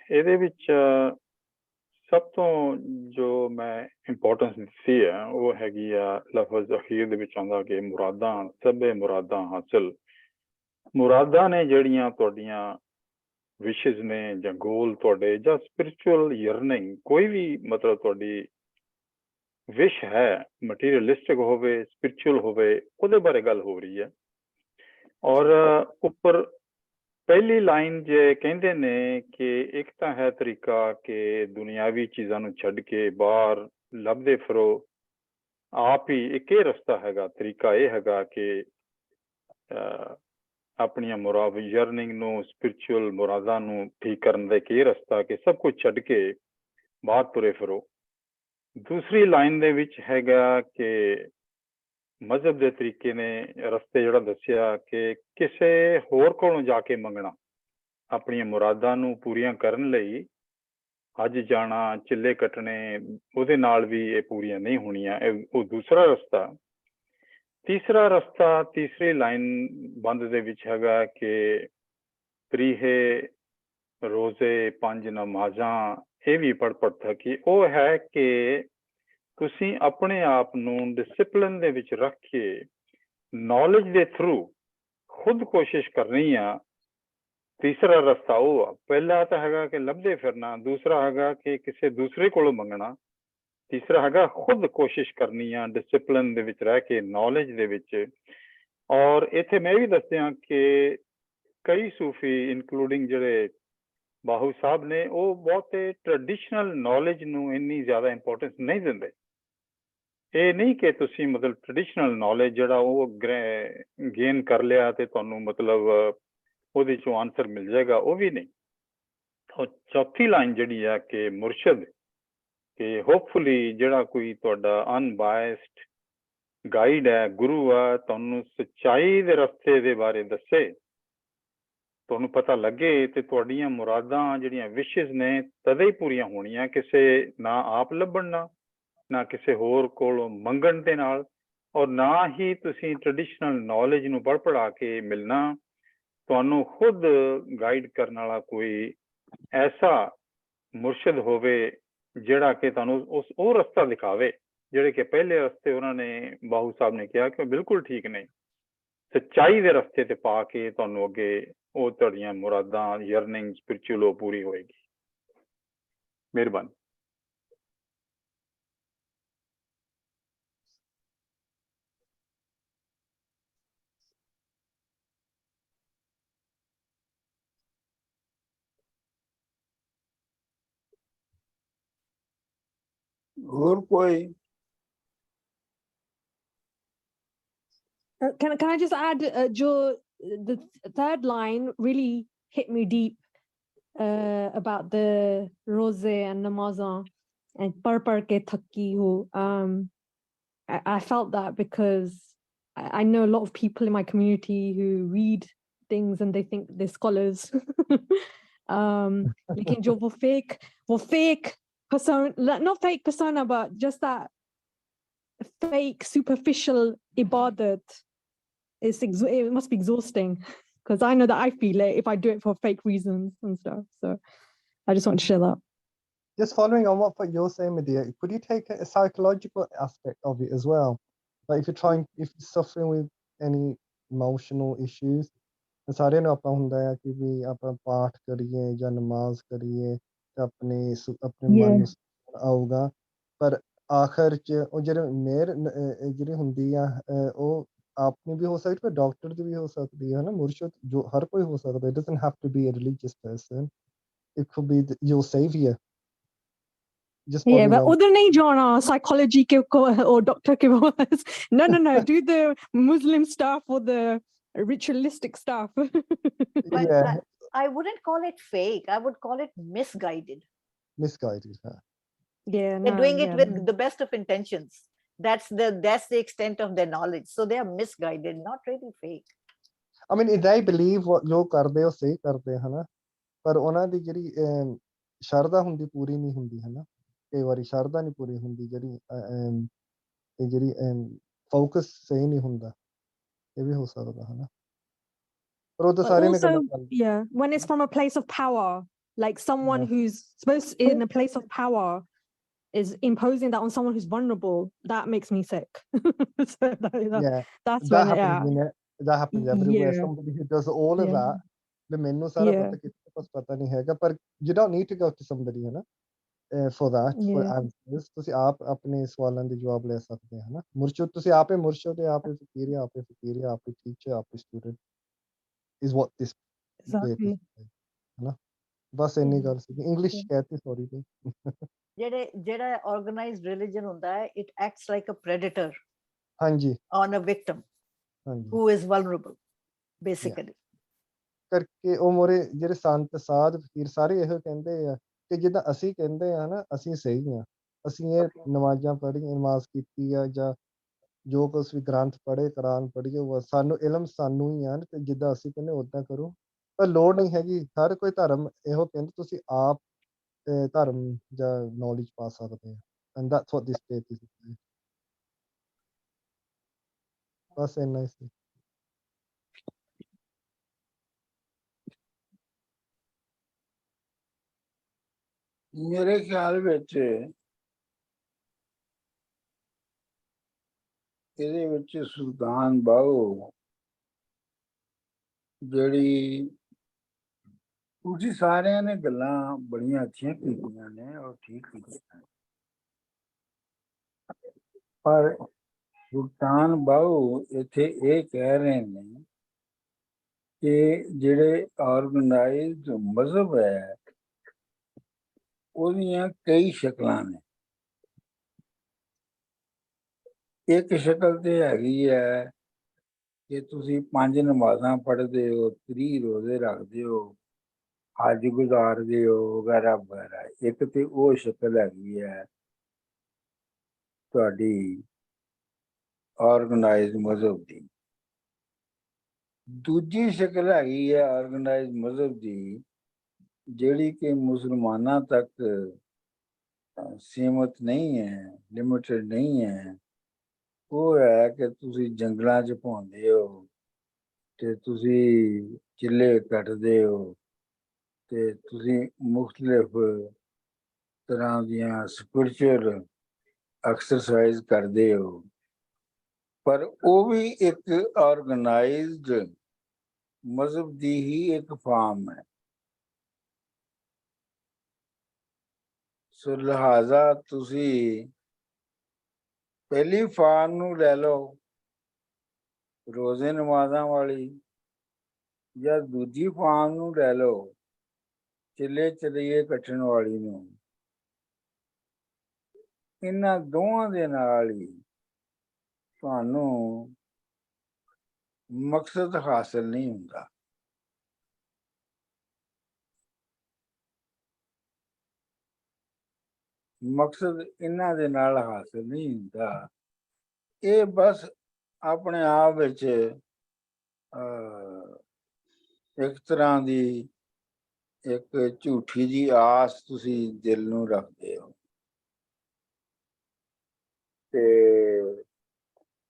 ਇਹਦੇ ਵਿੱਚ ਸਭ ਤੋਂ ਜੋ ਮੈਂ ਇੰਪੋਰਟੈਂਸ ਦਿੱਤੀ ਹੈ ਉਹ ਹੈਗੀ ਆ ਲਫ਼ਜ਼ ਅਖੀਰ ਦੇ ਵਿੱਚ ਆਉਂਦਾ ਕਿ ਮੁਰਾਦਾਂ ਸਭੇ ਮੁਰਾਦਾਂ ਹਾਸਿਲ। ਮੁਰਾਦਾਂ ਨੇ ਜਿਹੜੀਆਂ ਤੁਹਾਡੀਆਂ ਵਿਸ਼ਜ਼ ਨੇ ਜਾਂ ਗੋਲ ਤੁਹਾਡੇ, ਜਾਂ ਸਪਿਰਿਚੁਅਲ ਯਰਨਿੰਗ, ਕੋਈ ਵੀ ਮਤਲਬ ਤੁਹਾਡੀ ਵਿਸ਼ ਹੈ, ਮਟੀਰੀਅਲਿਸਟਿਕ ਹੋਵੇ ਸਪਿਰਿਚੁਅਲ ਹੋਵੇ, ਉਹਦੇ ਬਾਰੇ ਗੱਲ ਹੋ ਰਹੀ ਹੈ। ਔਰ ਉੱਪਰ ਪਹਿਲੀ ਲਾਈਨ ਜੇ ਕਹਿੰਦੇ ਨੇ ਕਿ ਇੱਕ ਤਾਂ ਹੈ ਤਰੀਕਾ ਕਿ ਦੁਨਿਆਵੀ ਚੀਜ਼ਾਂ ਨੂੰ ਛੱਡ ਕੇ ਬਾਹਰ ਲੱਭਦੇ ਫਿਰੋ, ਆਪ ਹੀ ਇੱਕ ਇਹ ਰਸਤਾ ਹੈਗਾ, ਤਰੀਕਾ ਇਹ ਹੈਗਾ ਕਿ ਆਪਣੀਆਂ ਯਰਨਿੰਗ ਨੂੰ, ਸਪਿਰਿਚੁਅਲ ਮੁਰਾਦਾਂ ਨੂੰ ਠੀਕ ਕਰਨ ਦਾ ਇੱਕ ਇਹ ਰਸਤਾ ਕਿ ਸਭ ਕੁਝ ਛੱਡ ਕੇ ਬਾਹਰ ਤੁਰੇ ਫਿਰੋ। ਦੂਸਰੀ ਲਾਈਨ ਦੇ ਵਿੱਚ ਹੈਗਾ ਕਿ ਮਜ਼ਹਬ ਦੇ ਤਰੀਕੇ ਨੇ ਰਸਤੇ ਜਿਹੜਾ ਦੱਸਿਆ ਕਿ ਕਿਸੇ ਹੋਰ ਕੋਲੋਂ ਜਾ ਕੇ ਮੰਗਣਾ, ਆਪਣੀਆਂ ਮੁਰਾਦਾਂ ਨੂੰ ਪੂਰੀਆਂ ਕਰਨ ਲਈ ਹੱਜ ਜਾਣਾ, ਚਿੱਲੇ ਕੱਟਣੇ, ਉਹਦੇ ਨਾਲ ਵੀ ਇਹ ਪੂਰੀਆਂ ਨਹੀਂ ਹੋਣੀਆਂ, ਉਹ ਦੂਸਰਾ ਰਸਤਾ। ਤੀਸਰਾ ਰਸਤਾ, ਤੀਸਰੀ ਲਾਈਨ ਬੰਦ ਦੇ ਵਿੱਚ ਹੈਗਾ ਕਿ ਤਰੀਹੇ ਰੋਜ਼ੇ, 5 ਨਮਾਜ਼ਾਂ, ਇਹ ਵੀ ਪੜ੍ਹ ਥਕੀ। ਉਹ ਹੈ ਕਿ ਤੁਸੀਂ ਆਪਣੇ ਆਪ ਨੂੰ ਡਿਸਿਪਲਿਨ ਦੇ ਵਿੱਚ ਰੱਖ ਕੇ ਨੌਲੇਜ ਦੇ ਥਰੂ ਖੁਦ ਕੋਸ਼ਿਸ਼ ਕਰਨੀ ਆ। ਤੀਸਰਾ ਰਸਤਾ ਉਹ ਆ। ਪਹਿਲਾ ਤਾਂ ਹੈਗਾ ਕਿ ਲੱਭਦੇ ਫਿਰਨਾ, ਦੂਸਰਾ ਹੈਗਾ ਕਿ ਕਿਸੇ ਦੂਸਰੇ ਕੋਲੋਂ ਮੰਗਣਾ, ਤੀਸਰਾ ਹੈਗਾ ਖੁਦ ਕੋਸ਼ਿਸ਼ ਕਰਨੀ ਆ ਡਿਸਪਲਿਨ ਦੇ ਵਿੱਚ ਰਹਿ ਕੇ, ਨੌਲੇਜ ਦੇ ਵਿੱਚ। ਔਰ ਇੱਥੇ ਮੈਂ ਵੀ ਦੱਸਿਆ ਕਿ ਕਈ ਸੂਫੀ ਇਨਕਲੂਡਿੰਗ ਜਿਹੜੇ ਬਾਹੂ ਸਾਹਿਬ ਨੇ, ਉਹ ਬਹੁਤੇ ਟ੍ਰੈਡੀਸ਼ਨਲ ਨੌਲੇਜ ਨੂੰ ਇੰਨੀ ਜ਼ਿਆਦਾ ਇੰਪੋਰਟੈਂਸ ਨਹੀਂ ਦਿੰਦੇ। ਇਹ ਨਹੀਂ ਕਿ ਤੁਸੀਂ ਮਤਲਬ ਟ੍ਰੈਡੀਸ਼ਨਲ ਨੌਲੇਜ ਜਿਹੜਾ ਉਹ ਗੇਨ ਕਰ ਲਿਆ ਤੇ ਤੁਹਾਨੂੰ ਮਤਲਬ ਉਹਦੇ ਚੋਂ ਆਨਸਰ ਮਿਲ ਜਾਏਗਾ, ਉਹ ਵੀ ਨਹੀਂ। ਚੌਥੀ ਲਾਈਨ ਜਿਹੜੀ ਆ ਕਿ ਮੁਰਸ਼ਦ, ਕਿ ਹੋਪਫੁਲੀ ਜਿਹੜਾ ਕੋਈ ਤੁਹਾਡਾ ਅਨਬਾਇਸਡ ਗਾਈਡ ਹੈ, ਗੁਰੂ ਆ, ਤੁਹਾਨੂੰ ਸੱਚਾਈ ਦੇ ਰਸਤੇ ਦੇ ਬਾਰੇ ਦੱਸੇ, ਤੁਹਾਨੂੰ ਪਤਾ ਲੱਗੇ ਤੇ ਤੁਹਾਡੀਆਂ ਮੁਰਾਦਾਂ ਜਿਹੜੀਆਂ ਵਿਸ਼ੇਸ ਨੇ ਤਦੇ ਹੀ ਪੂਰੀਆਂ ਹੋਣੀਆਂ, ਕਿਸੇ ਨਾ ਆਪ ਲੱਭਣ ਨਾ ਕਿਸੇ ਹੋਰ ਕੋਲੋਂ ਮੰਗਣ ਦੇ ਨਾਲ, ਔਰ ਨਾ ਹੀ ਤੁਸੀਂ ਟ੍ਰੈਡੀਸ਼ਨਲ ਨੌਲੇਜ ਨੂੰ ਪੜ੍ਹ ਪੜ੍ਹਾ ਕੇ ਮਿਲਣਾ। ਤੁਹਾਨੂੰ ਖੁਦ ਗਾਈਡ ਕਰਨ ਵਾਲਾ ਕੋਈ ਐਸਾ ਮੁਰਸ਼ਿਦ ਹੋਵੇ ਜਿਹੜਾ ਕਿ ਤੁਹਾਨੂੰ ਉਹ ਰਸਤਾ ਦਿਖਾਵੇ ਜਿਹੜੇ ਕਿ ਪਹਿਲੇ ਰਸਤੇ ਉਹਨਾਂ ਨੇ, ਬਾਹੂ ਸਾਹਿਬ ਨੇ ਕਿਹਾ ਕਿ ਬਿਲਕੁਲ ਠੀਕ ਨਹੀਂ। ਸੱਚਾਈ ਦੇ ਰਸਤੇ ਤੇ ਪਾ ਕੇ ਤੁਹਾਨੂੰ ਅੱਗੇ ਉਹ ਤੁਹਾਡੀਆਂ ਮੁਰਾਦਾਂ, ਯਰਨਿੰਗ ਸਪਿਰਚੁਅਲ ਉਹ ਪੂਰੀ ਹੋਏਗੀ। ਮਿਹਰਬਾਨੀ। ਹੋਰ ਕੋਈ? Can I just add, the third line really hit me deep about the rose and namazan and par ke thaki ho. I felt that because I know a lot of people in my community who read things and they think they're scholars. Lekin jo wo fake persona, not fake persona, but just that fake superficial ibadat, it must be exhausting, because I know that I feel it if I do it for fake reasons and stuff. So I just want to share that. Just following on what you're saying, Medea, could you take a psychological aspect of it as well? Like if you're suffering with any emotional issues, ਸਾਰੇ ਨੂੰ ਆਪਾਂ ਹੁੰਦਾ ਹੈ ਕਿ ਵੀ ਆਪਾਂ ਪਾਠ ਕਰੀਏ ਜਾਂ ਨਮਾਜ਼ ਕਰੀਏ ਤੇ ਆਪਣੇ ਮਨ ਨੂੰ ਆਊਗਾ, ਪਰ ਆਖਰ ਚ ਉਹ ਜਿਹੜੇ ਮੇਰ ਜਿਹੜੀ ਹੁੰਦੀ ਆ ਉਹ ਆਪਣੀ ਵੀ ਹੋ ਸਕਦੀ, ਪਰ ਡਾਕਟਰ ਦੀ ਵੀ ਹੋ ਸਕਦੀ ਹੈ ਨਾ, ਮੁਰਸ਼ਿਦ ਜੋ ਹਰ ਕੋਈ ਹੋ ਸਕਦਾ। It doesn't have to be a religious person. It could be your savior. Yeah, but उधर नहीं जाना psychology के or doctor के पास. No, do the Muslim stuff or the ritualistic stuff. But Yeah, I wouldn't call it fake. I would call it misguided. misguided. Huh? Yeah, They're doing it with no. the best of intentions. That's the extent of their knowledge. So they are misguided, not really fake. I mean, they believe what ਜੋ ਕਰਦੇ ਉਹ ਸਹੀ ਕਰਦੇ ਹਨਾ, ਪਰ ਉਹਨਾਂ ਦੀ ਜਿਹੜੀ ਸ਼ਰਧਾ ਹੁੰਦੀ ਪੂਰੀ ਨਹੀਂ ਹੁੰਦੀ ਹਨਾ। ਕਈ ਵਾਰੀ ਸ਼ਰਧਾ ਨਹੀਂ ਪੂਰੀ ਹੁੰਦੀ, ਜਿਹੜੀ ਫੋਕਸ ਸਹੀ ਨਹੀਂ ਹੁੰਦਾ, ਇਹ ਵੀ ਹੋ ਸਕਦਾ ਹਨਾ। ਪਰ ਉਹ ਤਾਂ But ਸਾਰੇ ਨੇ also, ਗੱਲਾਂ yeah, when it's from a place of power, like someone who's supposed in a place of power is imposing that on someone who's vulnerable, that makes me sick. So that's when that happens everywhere. yeah. Somebody who does all of that, ਵੀ ਮੈਨੂੰ ਸਾਰਾ ਪਤਾ, ਕਿਸੇ ਕੁਛ ਪਤਾ ਨਹੀਂ ਹੈਗਾ, ਪਰ you don't need to go to somebody ਹਨਾ for that, for answers. ਤੁਸੀਂ ਆਪ ਆਪਣੇ ਸਵਾਲਾਂ ਦੇ ਜਵਾਬ ਲੈ ਸਕਦੇ ਹੋ ਹਨਾ। ਮੁਰਸ਼ਿਦ ਤੁਸੀਂ ਆਪੇ ਮੁਰਸ਼ਿਦ ਹੈ, ਆਪੇ ਫਕੀਰ ਹੈ, ਆਪੇ ਟੀਚਰ, ਆਪੇ student is what this Exactly. ਹਨਾ। ਬਸ ਇੰਨੀ ਗੱਲ ਸੀ, ਇੰਗਲਿਸ਼ ਕਹਿਤੀ, ਸੌਰੀ ਜੀ। ਜਿਹੜਾ organized religion ਹੁੰਦਾ ਹੈ, it acts like a predator ਹਾਂਜੀ on a victim who is vulnerable, basically. ਕਰਕੇ ਉਹ ਮੋਰੇ ਜਿਹੜੇ ਸੰਤ ਸਾਧ ਫਕੀਰ ਸਾਰੇ ਇਹੋ ਕਹਿੰਦੇ ਆ ਕਿ ਜਿੱਦਾਂ ਅਸੀਂ ਕਹਿੰਦੇ ਆ ਨਾ, ਅਸੀਂ ਸਹੀ ਆ, ਅਸੀਂ ਇਹ ਨਮਾਜ਼ਾਂ ਪੜ੍ਹੀਆਂ, ਨਮਾਜ਼ ਕੀਤੀ ਆ, ਜਾਂ ਜੋ ਕੁਛ ਵੀ ਗ੍ਰੰਥ ਪੜ੍ਹੇ, ਕੁਰਾਨ ਪੜ੍ਹੀਏ, ਉਹ ਸਾਨੂੰ ਇਲਮ ਸਾਨੂੰ ਹੀ ਆ, ਤੇ ਜਿੱਦਾਂ ਅਸੀਂ ਕਹਿੰਦੇ ਉੱਦਾਂ ਕਰੋ। ਪਰ ਲੋੜ ਨਹੀਂ ਹੈਗੀ, ਹਰ ਕੋਈ ਧਰਮ ਇਹੋ ਕਹਿੰਦੇ ਤੁਸੀਂ ਆਪ ਧਰਮ ਜਾਂ ਨੌਲੇਜ ਪਾ ਸਕਦੇ ਆ, and that's what this state is. ਬਸ ਇੰਨਾ ਹੀ ਸੀ। ਮੇਰੇ ਖਿਆਲ ਵਿੱਚ ਇਹਦੇ ਵਿੱਚ ਸੁਲਤਾਨ ਬਾਹੂ ਜਿਹੜੀ, ਤੁਸੀਂ ਸਾਰਿਆਂ ਨੇ ਗੱਲਾਂ ਬੜੀਆਂ ਅੱਛੀਆਂ ਕੀਤੀਆਂ ਨੇ ਔਰ ਠੀਕ ਕੀਤੀਆਂ, ਪਰ ਸੁਲਤਾਨ ਬਾਹੂ ਇੱਥੇ ਇਹ ਕਹਿ ਰਹੇ ਨੇ ਕਿ ਜਿਹੜੇ ਆਰਗੇਨਾਈਜ਼ਡ ਮਜ਼ਹਬ ਹੈ ਉਹਦੀਆਂ ਕਈ ਸ਼ਕਲਾਂ ਨੇ। ਇੱਕ ਸ਼ਕਲ ਤੇ ਹੈਗੀ ਹੈ ਕਿ ਤੁਸੀਂ 5 ਨਮਾਜ਼ਾਂ ਪੜ੍ਹਦੇ ਹੋ, 30 ਰੋਜ਼ੇ ਰੱਖਦੇ ਹੋ, ਹੱਜ ਗੁਜ਼ਾਰਦੇ ਹੋ ਵਗੈਰਾ ਵਗੈਰਾ। ਇੱਕ ਤੇ ਉਹ ਸ਼ਕਲ ਹੈਗੀ ਹੈ ਤੁਹਾਡੀ ਆਰਗੇਨਾਈਜ਼ਡ ਮਜ਼ਹਬ ਦੀ। ਦੂਜੀ ਸ਼ਕਲ ਹੈਗੀ ਹੈ ਆਰਗੇਨਾਈਜ਼ਡ ਮਜ਼ਹਬ ਦੀ ਜਿਹੜੀ ਕਿ ਮੁਸਲਮਾਨਾਂ ਤੱਕ ਸੀਮਤ ਨਹੀਂ ਹੈ, ਲਿਮਿਟਡ ਨਹੀਂ ਹੈ। ਉਹ ਹੈ ਕਿ ਤੁਸੀਂ ਜੰਗਲਾਂ 'ਚ ਭੌਂਦੇ ਹੋ ਤੇ ਤੁਸੀਂ ਚਿੱਲੇ ਕੱਟਦੇ ਹੋ ਤੇ ਤੁਸੀਂ ਮੁਖਤਲਿਫ ਤਰ੍ਹਾਂ ਦੀਆਂ ਸਪਿਰਿਚੁਅਲ ਐਕਸਰਸਾਈਜ਼ ਕਰਦੇ ਹੋ। ਪਰ ਉਹ ਵੀ ਇੱਕ ਆਰਗੇਨਾਈਜ਼ਡ ਮਜ਼ਹਬ ਦੀ ਹੀ ਇੱਕ ਫਾਰਮ ਹੈ। ਸੋ ਲਿਹਾਜ਼ਾ ਤੁਸੀਂ ਪਹਿਲੀ ਫਾਰਮ ਨੂੰ ਲੈ ਲਓ ਰੋਜ਼ੇ ਨਮਾਜ਼ਾਂ ਵਾਲੀ, ਜਾਂ ਦੂਜੀ ਫਾਰਮ ਨੂੰ ਲੈ ਲਓ ਚਿੱਲੇ ਚਲੀਏ ਕੱਟਣ ਵਾਲੀ ਨੂੰ। ਇਹਨਾਂ ਦੋਵਾਂ ਦੇ ਨਾਲ ਹੀ ਤੁਹਾਨੂੰ ਮਕਸਦ ਹਾਸਲ ਨਹੀਂ ਹੁੰਦਾ। ਮਕਸਦ ਇਹਨਾਂ ਦੇ ਨਾਲ ਹਾਸਲ ਨਹੀਂ ਹੁੰਦਾ। ਇਹ ਬਸ ਆਪਣੇ ਆਪ ਵਿੱਚ ਇੱਕ ਤਰ੍ਹਾਂ ਦੀ ਇੱਕ ਝੂਠੀ ਜੀ ਆਸ ਤੁਸੀਂ ਦਿਲ ਨੂੰ ਰੱਖਦੇ ਹੋ ਤੇ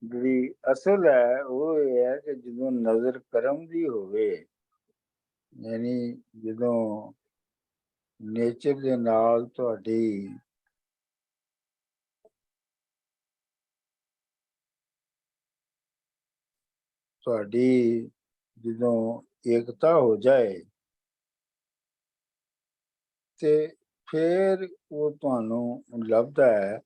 ਜਿਹੜੀ ਅਸਲ ਹੈ ਉਹ ਇਹ ਹੈ ਕਿ ਜਦੋਂ ਨਜ਼ਰ ਕਰਮ ਦੀ ਹੋਵੇ, ਯਾਨੀ ਜਦੋਂ ਨੇਚਰ ਦੇ ਨਾਲ ਤੁਹਾਡੀ ਜਦੋਂ ਏਕਤਾ ਹੋ ਜਾਏ ਤੇ ਫਿਰ ਉਹ ਤੁਹਾਨੂੰ ਲੱਭਦਾ ਹੈ।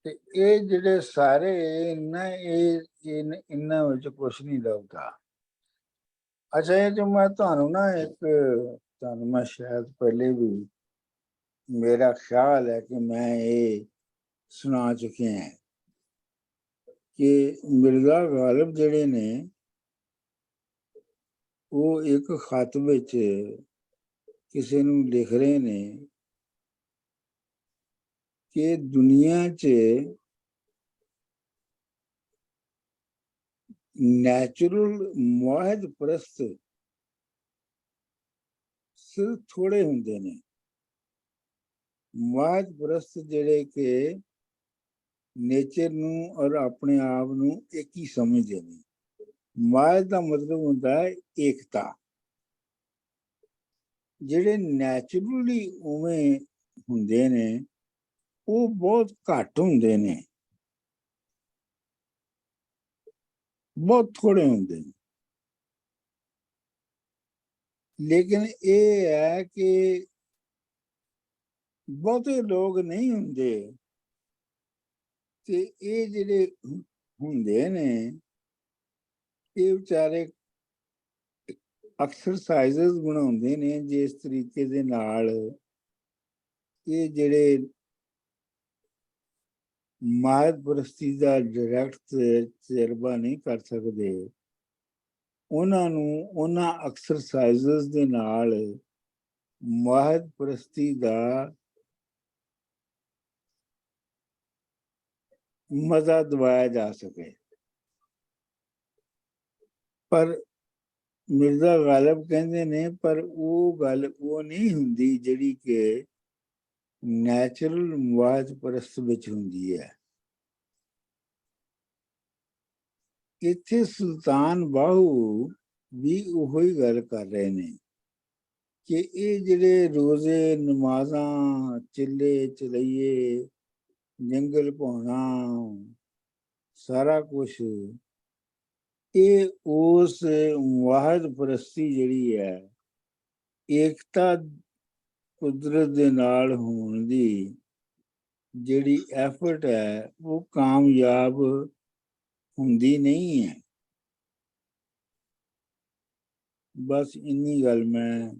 ਤੇ ਇਹ ਜਿਹੜੇ ਸਾਰੇ ਇਹਨਾਂ ਵਿੱਚ ਕੁਛ ਨਹੀਂ ਲੱਭਦਾ। ਅੱਛਾ, ਇਹ ਜੋ ਮੈਂ ਤੁਹਾਨੂੰ ਮੈਂ ਸ਼ਾਇਦ ਪਹਿਲੇ ਵੀ ਮੇਰਾ ਖਿਆਲ ਹੈ ਕਿ ਮੈਂ ਇਹ ਸੁਣਾ ਚੁੱਕਿਆ ਹਾਂ ਕਿ ਮਿਰਜ਼ਾ ਗਾਲਿਬ ਜਿਹੜੇ ਨੇ ਉਹ ਇੱਕ ਖਤ ਵਿੱਚ ਕਿਸੇ ਨੂੰ ਲਿਖ ਰਹੇ ਨੇ ਕਿ ਦੁਨੀਆ 'ਚ ਨੈਚੁਰਲ ਮੁਆਹਿਦ ਪ੍ਰਸਤ ਸਿਰਫ ਥੋੜੇ ਹੁੰਦੇ ਨੇ। ਮੁਆਹਿਦ ਪ੍ਰਸਤ ਜਿਹੜੇ ਕਿ ਨੇਚਰ ਨੂੰ ਔਰ ਆਪਣੇ ਆਪ ਨੂੰ ਇੱਕ ਹੀ ਸਮਝਦੇ ਨੇ। ਮੁਆਹਿਦ ਦਾ ਮਤਲਬ ਹੁੰਦਾ ਹੈ ਏਕਤਾ। ਜਿਹੜੇ ਨੈਚੁਰਲੀ ਉਵੇਂ ਹੁੰਦੇ ਨੇ ਉਹ ਬਹੁਤ ਘੱਟ ਹੁੰਦੇ ਨੇ, ਬਹੁਤ ਥੋੜੇ ਹੁੰਦੇ ਨੇ। ਲੇਕਿਨ ਇਹ ਹੈ ਕਿ ਬਹੁਤੇ ਲੋਕ ਨਹੀਂ ਹੁੰਦੇ ਤੇ ਇਹ ਜਿਹੜੇ ਹੁੰਦੇ ਨੇ ਇਹ ਵਿਚਾਰੇ ਐਕਸਰਸਾਈਜ਼ਸ ਬਣਾਉਂਦੇ ਨੇ ਜਿਸ ਤਰੀਕੇ ਦੇ ਨਾਲ ਇਹ ਜਿਹੜੇ ਮਾਇਦ ਪ੍ਰਸਤੀ ਦਾ ਡਾਇਰੈਕਟ ਤਜਰਬਾ ਨਹੀਂ ਕਰ ਸਕਦੇ, ਉਹਨਾਂ ਨੂੰ ਉਹਨਾਂ ਐਕਸਰਸਾਈਜ਼ਸ ਦੇ ਨਾਲ ਮਾਇਦ ਪ੍ਰਸਤੀ ਦਾ ਮਜ਼ਾ ਦਵਾਇਆ ਜਾ ਸਕੇ। ਪਰ ਮਿਰਜ਼ਾ ਗਾਲਿਬ ਕਹਿੰਦੇ ਨੇ ਪਰ ਉਹ ਗੱਲ ਉਹ ਨਹੀਂ ਹੁੰਦੀ ਜਿਹੜੀ ਕਿ ਨੈਚੁਰਲ ਮੁਆਜ਼ ਪ੍ਰਸਤ ਵਿੱਚ ਹੁੰਦੀ ਹੈ। ਇੱਥੇ ਸੁਲਤਾਨ ਬਾਹੂ ਵੀ ਉਹੋ ਹੀ ਗੱਲ ਕਰ ਰਹੇ ਨੇ ਕਿ ਇਹ ਜਿਹੜੇ ਰੋਜ਼ੇ ਨਮਾਜ਼ਾਂ ਚਿੱਲੇ ਚਲਈਏ ਜੰਗਲ ਪਾਉਣਾ ਸਾਰਾ ਕੁਛ ਇਹ ਉਸ ਮੁਆਹਿਦ ਪ੍ਰਸਤੀ ਜਿਹੜੀ ਹੈ ਏਕਤਾ ਕੁਦਰਤ ਦੇ ਨਾਲ ਹੋਣ ਦੀ ਜਿਹੜੀ ਐਫਰਟ ਹੈ ਉਹ ਕਾਮਯਾਬ ਹੁੰਦੀ ਨਹੀਂ ਹੈ। ਬਸ ਇੰਨੀ ਗੱਲ ਮੈਂ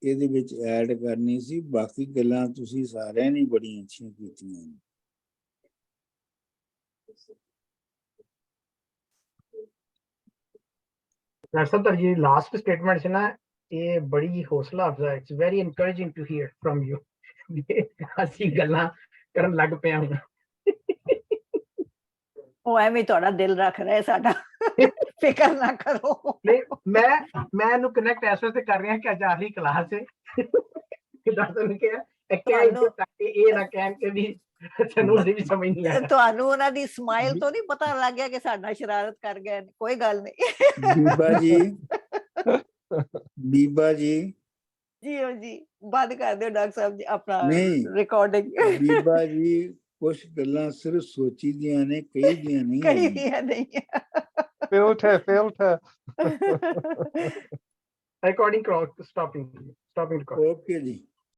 ਇਹਦੇ ਵਿੱਚ ਐਡ ਕਰਨੀ ਸੀ। ਬਾਕੀ ਗੱਲਾਂ ਤੁਸੀਂ ਸਾਰਿਆਂ ਨੇ ਬੜੀਆਂ ਅੱਛੀਆਂ ਕੀਤੀਆਂ ਨੇ। ਡਾਕਟਰ ਸਾਹਿਬ ਤੁਹਾਡੀ ਲਾਸਟ ਸਟੇਟਮੈਂਟ ਸੀ ਨਾ, ਇਹ ਬੜੀ ਹੌਸਲਾ ਅਫਜ਼ਾ ਹੈ। It's very encouraging to hear from you. ਅਸੀਂ ਗੱਲਾਂ ਕਰਨ ਲੱਗ ਪਿਆ ਹੁਣ। ਉਹ ਐਵੇਂ ਤੁਹਾਡਾ ਦਿਲ ਰੱਖ ਰਿਹਾ ਸਾਡਾ, ਫਿਕਰ ਨਾ ਕਰੋ। ਨਹੀਂ, ਮੈਂ ਇਹਨੂੰ ਕਨੈਕਟ ਇਸ ਵਾਸਤੇ ਕਰ ਰਿਹਾ ਕਿ ਅੱਜ ਆਖਰੀ ਕਲਾਸ ਹੈ। ਡਾਕਟਰ ਨੇ ਕਿਹਾ ਇਹ ਨਾ ਕਹਿਣ ਕੇ ਵੀ ਸਾਨੂੰ ਅਸੀਂ ਵੀ ਸਮਝ ਨਹੀਂ ਆਇਆ। ਤੁਹਾਨੂੰ ਉਹਨਾਂ ਦੀ ਸਮਾਈਲ ਤੋਂ ਨਹੀਂ ਪਤਾ ਲੱਗ ਗਿਆ ਕਿ ਸਾਡਾ ਸ਼ਰਾਰਤ ਕਰ ਗਏ? ਕੋਈ ਗੱਲ ਨਹੀਂ। ਬੀਬਾ ਜੀ ਜੀ ਬੰਦ ਕਰ ਦਿਓ ਡਾਕਟਰ ਸਾਹਿਬ ਜੀ ਆਪਣਾ ਰਿਕਾਰਡਿੰਗ। ਬੀਬਾ ਜੀ ਕੁਛ ਗੱਲਾਂ ਸਿਰਫ ਸੋਚੀ ਦੀਆਂ ਨੇ, ਕਹੀ ਦੀਆਂ ਨਹੀਂ। ਕਹੀ ਦੀਆਂ ਨਹੀਂ। ਫੇਲਟ ਹੈ। Recording stopping. ਓਕੇ ਜੀ।